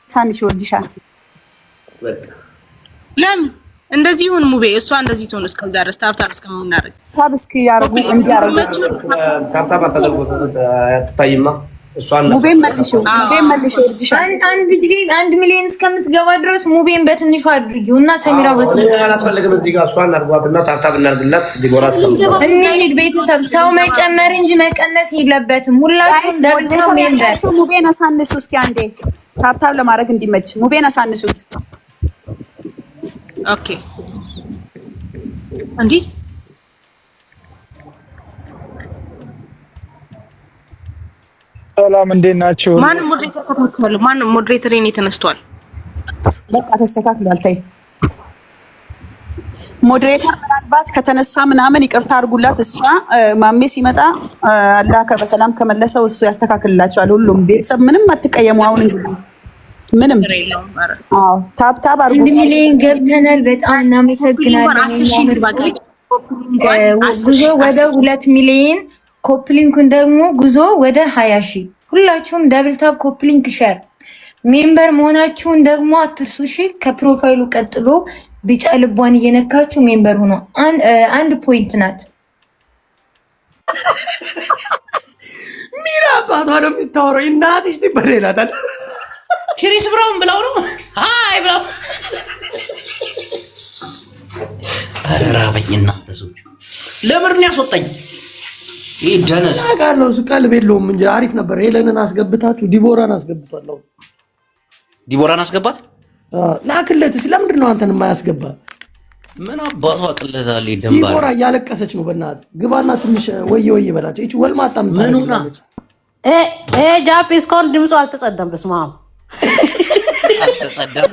ሳንሽ ወርዲሻ ለምን እንደዚህ ይሁን ሙቤ፣ እሷ እንደዚህ ትሆን። እስከዛ ድረስ ታፕታፕ እስከምናደርግ ታብስኪ ያርጉ እንዲያርጉ ታፕታፕ አታደርጉ አትታይማ። እሷን ሙቤን መልሽ ወርዲሻ። አንድ ጊዜ 1 ሚሊዮን እስከምትገባ ድረስ ሙቤን በትንሹ አድርጊው እና ሰሚራ በትንሹ አላስፈልግም። እዚህ ጋር እሷን አድርጓትና ታፕታፕ እናድርግላት። ዲቦራ እስከምትገባ እንሂድ። ቤተሰብ ሰው መጨመር እንጂ መቀነስ የለበትም። ሁላችሁም ዳብልታው ሜምበር ሙቤን አሳንሱ። እስኪ አንዴ ታፕታፕ ለማድረግ እንዲመች ሙቤን አሳንሱት። ኦኬ እንዴ ሰላም እንዴት ናችሁ? ማን ሞዴሬተር እኔ ተነስቷል። በቃ ተስተካክሏል። ታይ ሞዴሬተር ምናልባት ከተነሳ ምናምን ይቅርታ አድርጉላት። እሷ ማሜ ሲመጣ አላህ በሰላም ከመለሰው እሱ ያስተካክልላቸዋል። ሁሉም ቤተሰብ ምንም አትቀየሙ። አሁን እንግዲህ ምንም ታብታብ አድርጉ። 1 ሚሊዮን ገብተናል። በጣም እናመሰግናለን። ጉዞ ወደ 2 ሚሊዮን ኮፕሊንኩን ደግሞ ጉዞ ወደ 20 ሺህ። ሁላችሁም ደብል ታፕ ኮፕሊንክ ሼር ሜምበር መሆናችሁን ደግሞ አትርሱ። እሺ ከፕሮፋይሉ ቀጥሎ ቢጫ ልቧን እየነካችሁ ሜምበር ሆኖ አንድ ፖይንት ናት። ሚራ አባቷ ነው የምታወራው። እናትሽ ትበደላታል። ክሪስ ብራውን ብላው ነው አይ ብላው አራራበኝ። እናንተ ሰዎች ለምር ነው ያስወጣኝ። ይሄ ደነስ አጋለው ስቀልብ የለውም እንጂ አሪፍ ነበር። ሄለንን አስገብታችሁ ዲቦራን አስገብቷለሁ። ዲቦራን አስገባት ላክለት። ስለምንድን ነው አንተን የማያስገባ? ምን አባቷ አቅለታል። ደምባ ዲቦራ እያለቀሰች ነው። በእናትህ ግባና ትንሽ ወየ ወየ በላቸው። እቺ ወልማጣ ምን ሆና ጃፒ እስካሁን ድምፁ አልተጸዳም። በስመ አብ አልተጸዳም።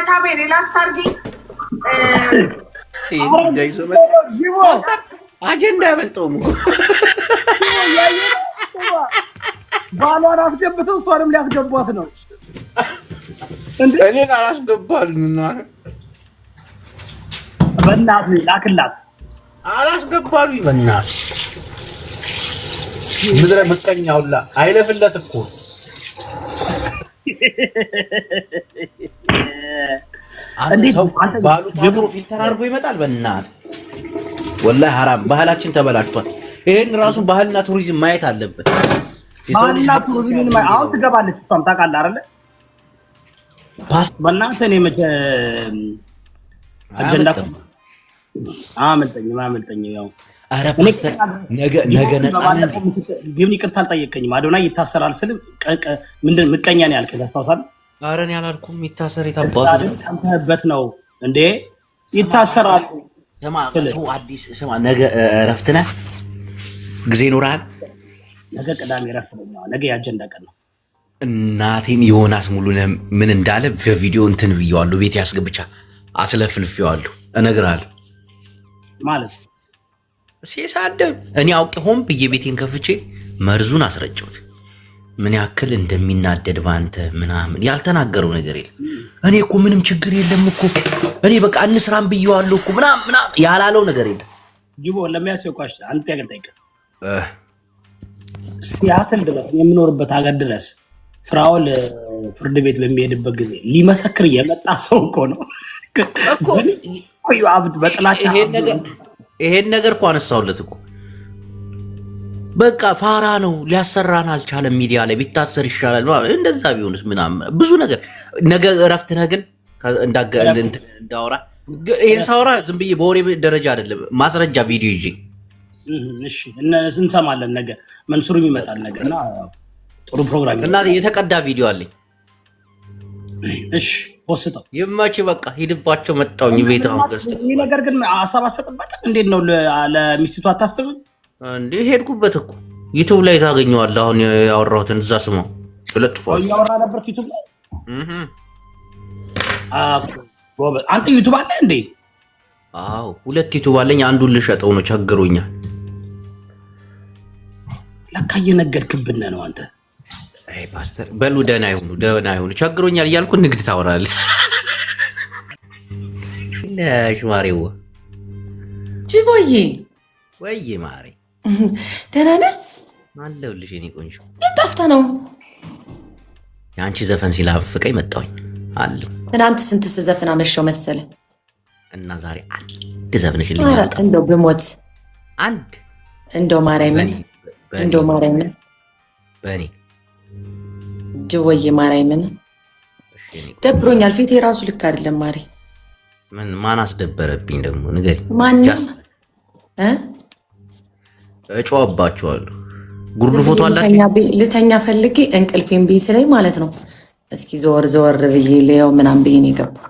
ታቤ ሪላክስ አድርጊ። አጀንዳ ያመልጠውም እኮ ባሏን አስገብተው እሷንም ሊያስገቧት ነው። እኔን አላስገባልምና በእናትህ ላክላት። አላስገባሉኝ በእናትህ ምድረ ምቀኛ ሁላ አይለፍለት እኮ አንተ ሰው ባሉ ታስሮ ፊልተር አድርጎ ይመጣል። በእናትህ ወላሂ ሐራም ባህላችን ተበላሽቷል። ይሄን ራሱ ባህልና ቱሪዝም ማየት አለበት። ባህልና ቱሪዝም አሁን ትገባለች። እሷም ታውቃለህ አይደለ? በእናትህ እኔ መቼ አጀንዳ አመልጠኝ ያው አረ ፓስተር ነገ ነፃነት ግን ይቅርታ አልጠየቀኝም። አዶናይ ይታሰራል ስል ምንድን ምቀኛ ነው ያልከኝ ታስታውሳለህ? ኧረ እኔ አላልኩም። ይታሰር የታባቱ አንተበት ነው እንዴ? ይታሰራል። ስማ አዲስ ስማ፣ ነገ እረፍት ነህ? ጊዜ ይኖርሃል? ነገ ቅዳሜ እረፍት ነው። ነገ የአጀንዳ ቀን ነው። እናቴን ዮናስ ሙሉነህ ምን እንዳለ በቪዲዮ እንትን ብየዋለሁ። ቤት ያስገብቻ አስለፍልፌዋለሁ። እነግርሃለሁ ማለት ሲሳደብ እኔ አውቄ ሆን ብዬ ቤቴን ከፍቼ መርዙን አስረጨሁት። ምን ያክል እንደሚናደድ ባንተ ምናምን ያልተናገረው ነገር የለም። እኔ እኮ ምንም ችግር የለም እኮ እኔ በቃ እንስራም ብየዋለሁ እኮ ምናምን ያላለው ነገር የለም። ጅቦ ለሚያስወቃሽ አንተ ያገጠይቀ ሲያትል ድረስ የምኖርበት ሀገር ድረስ ፍራኦል ፍርድ ቤት በሚሄድበት ጊዜ ሊመሰክር የመጣ ሰው እኮ ነው እኮ ቆዩ አብድ በጥላቻ ይሄን ነገር እኮ አነሳውለት እኮ በቃ ፋራ ነው ሊያሰራን አልቻለም። ሚዲያ ላይ ቢታሰር ይሻላል። እንደዛ ቢሆንስ ምናምን ብዙ ነገር ነገ እረፍት ነህ ግን እንዳወራ ይሄን ሳወራ ዝም ብዬ በወሬ ደረጃ አይደለም ማስረጃ ቪዲዮ ይዤ እሺ እንሰማለን። ነገ መንሱርም ይመጣል ነገና ጥሩ ፕሮግራም እና የተቀዳ ቪዲዮ አለኝ። እሺ ወስጠው ይመች በቃ ሂድባቸው መጣውኝ ቤት አሁን ገዝተው ይሄ ነገር ግን ሐሳብ አሰጥበት እንዴት ነው ለሚስቱ አታስብም እንዴ? ሄድኩበት እኮ ዩቲዩብ ላይ ታገኘዋለህ። አሁን ያወራሁትን እዛ ስማው ለጥፏል። ያወራ ነበር ዩቲዩብ ላይ አንተ ዩቲዩብ አለ እንዴ? አዎ 2 ዩቲዩብ አለኝ። አንዱን ልሸጠው ነው ቸግሮኛል። ለካ እየነገድክብን ነው አንተ። አይ ፓስተር በሉ ደህና ይሁኑ ቸግሮኛል እያልኩ ንግድ ታወራለህ። ለሽማሬው ጂቦዬ ወይዬ ማሬ ደህና ነህ? አለሁልሽ የኔ ቆንጆ። የት ጠፍተህ ነው? የአንቺ ዘፈን ሲላፍቀኝ መጣሁኝ አለሁ። ትናንት ስንት ስዘፍን አመሸው መሰለህ እና ዛሬ አንድ ዘፍንሽልኝ አራት እንደው ብሞት አንድ እንደው ማርያምን በእኔ ጅቦዬ ማርያምን ደብሮኛል። ፊቴ ራሱ ልክ አይደለም ማሬ። ምን ማን አስደበረብኝ ደግሞ ንገሪኝ። ማንም እጮህባችኋለሁ። ጉርድ ፎቶ አላችሁ? ልተኛ ፈልጌ እንቅልፌን ብይ ስለኝ ማለት ነው። እስኪ ዘወር ብዬ ሊያው ምናምን ብዬ ነው የገባው።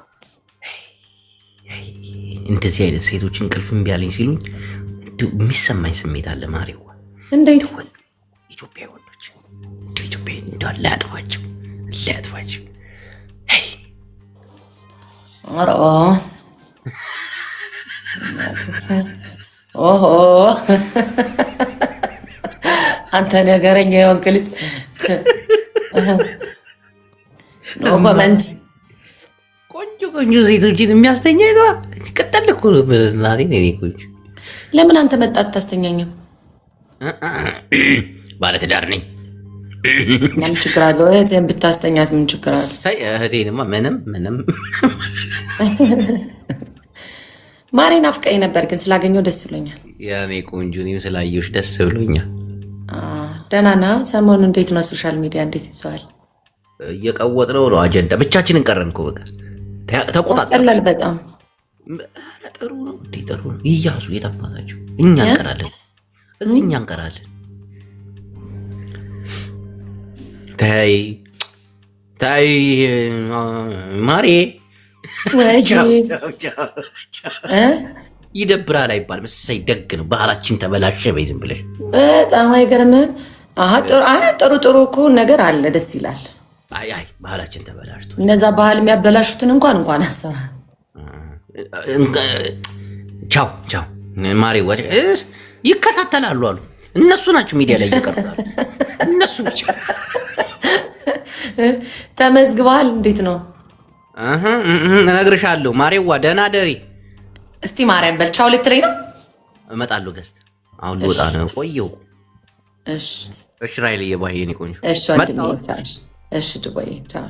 እንደዚህ አይነት ሴቶች እንቅልፍ እምቢ አለኝ ሲሉኝ የሚሰማኝ ስሜት አለ ማሬዋ። እንዴት ኢትዮጵያ ወንዶች ኢትዮጵያ እንዳለ ላያጥፋቸው ኦሆ አንተ ነገረኛ የሆንክ ልጅ ኖ ኮመንት። ቆንጆ ቆንጆ ሴቶችን የሚያስተኛ ይዘዋ ቅጠል እኮ እናቴ ነኝ ቆንጆ። ለምን አንተ መጣ አታስተኛኝም? ባለትዳር ነኝ። ምን ችግር አለው? እህትህን ብታስተኛት ምን ችግር አለው? እህቴንማ ምንም ማሬ ናፍቀኝ ነበር፣ ግን ስላገኘው ደስ ብሎኛል። ያኔ ቆንጆ እኔም ስላየሁሽ ደስ ብሎኛል። ደህና ነህ? ሰሞኑን እንዴት ነው? ሶሻል ሚዲያ እንዴት ይዘዋል? እየቀወጥነው ነው። አጀንዳ ብቻችንን ቀረን እኮ በቃ ተቆጣጠላል። በጣም ጥሩ ነው። ጥሩ ነው። ይያዙ የታባታቸው እኛ እንቀራለን፣ እዚህ እኛ እንቀራለን። ታይ ማሬ ይደብራል አይባልም። እሰይ ደግ ነው። ባህላችን ተበላሸ በይ ዝም ብለሽ። በጣም አይገርምህም? ጥሩ እኮ ነገር አለ፣ ደስ ይላል። አይ ባህላችን ተበላሽቶ እነዛ ባህል የሚያበላሹትን እንኳን አሰራ። ቻው ማሬ ይከታተላሉ አሉ። እነሱ ናቸው ሚዲያ ላይ ይቀርባሉ። እነሱ ብቻ ተመዝግበሃል? እንዴት ነው? እነግርሻለሁ። ማሬዋ ደህና ደሪ። እስቲ ማርያም በል ቻው ልትለኝ ነው? እመጣለሁ ገዝት። አሁን ልወጣ ነው። ቆየሁ። እሺ ራይል እየባየኔ ቆንጆ። እሺ ወንድሜ ቻው። እሺ ዱባይ ቻው።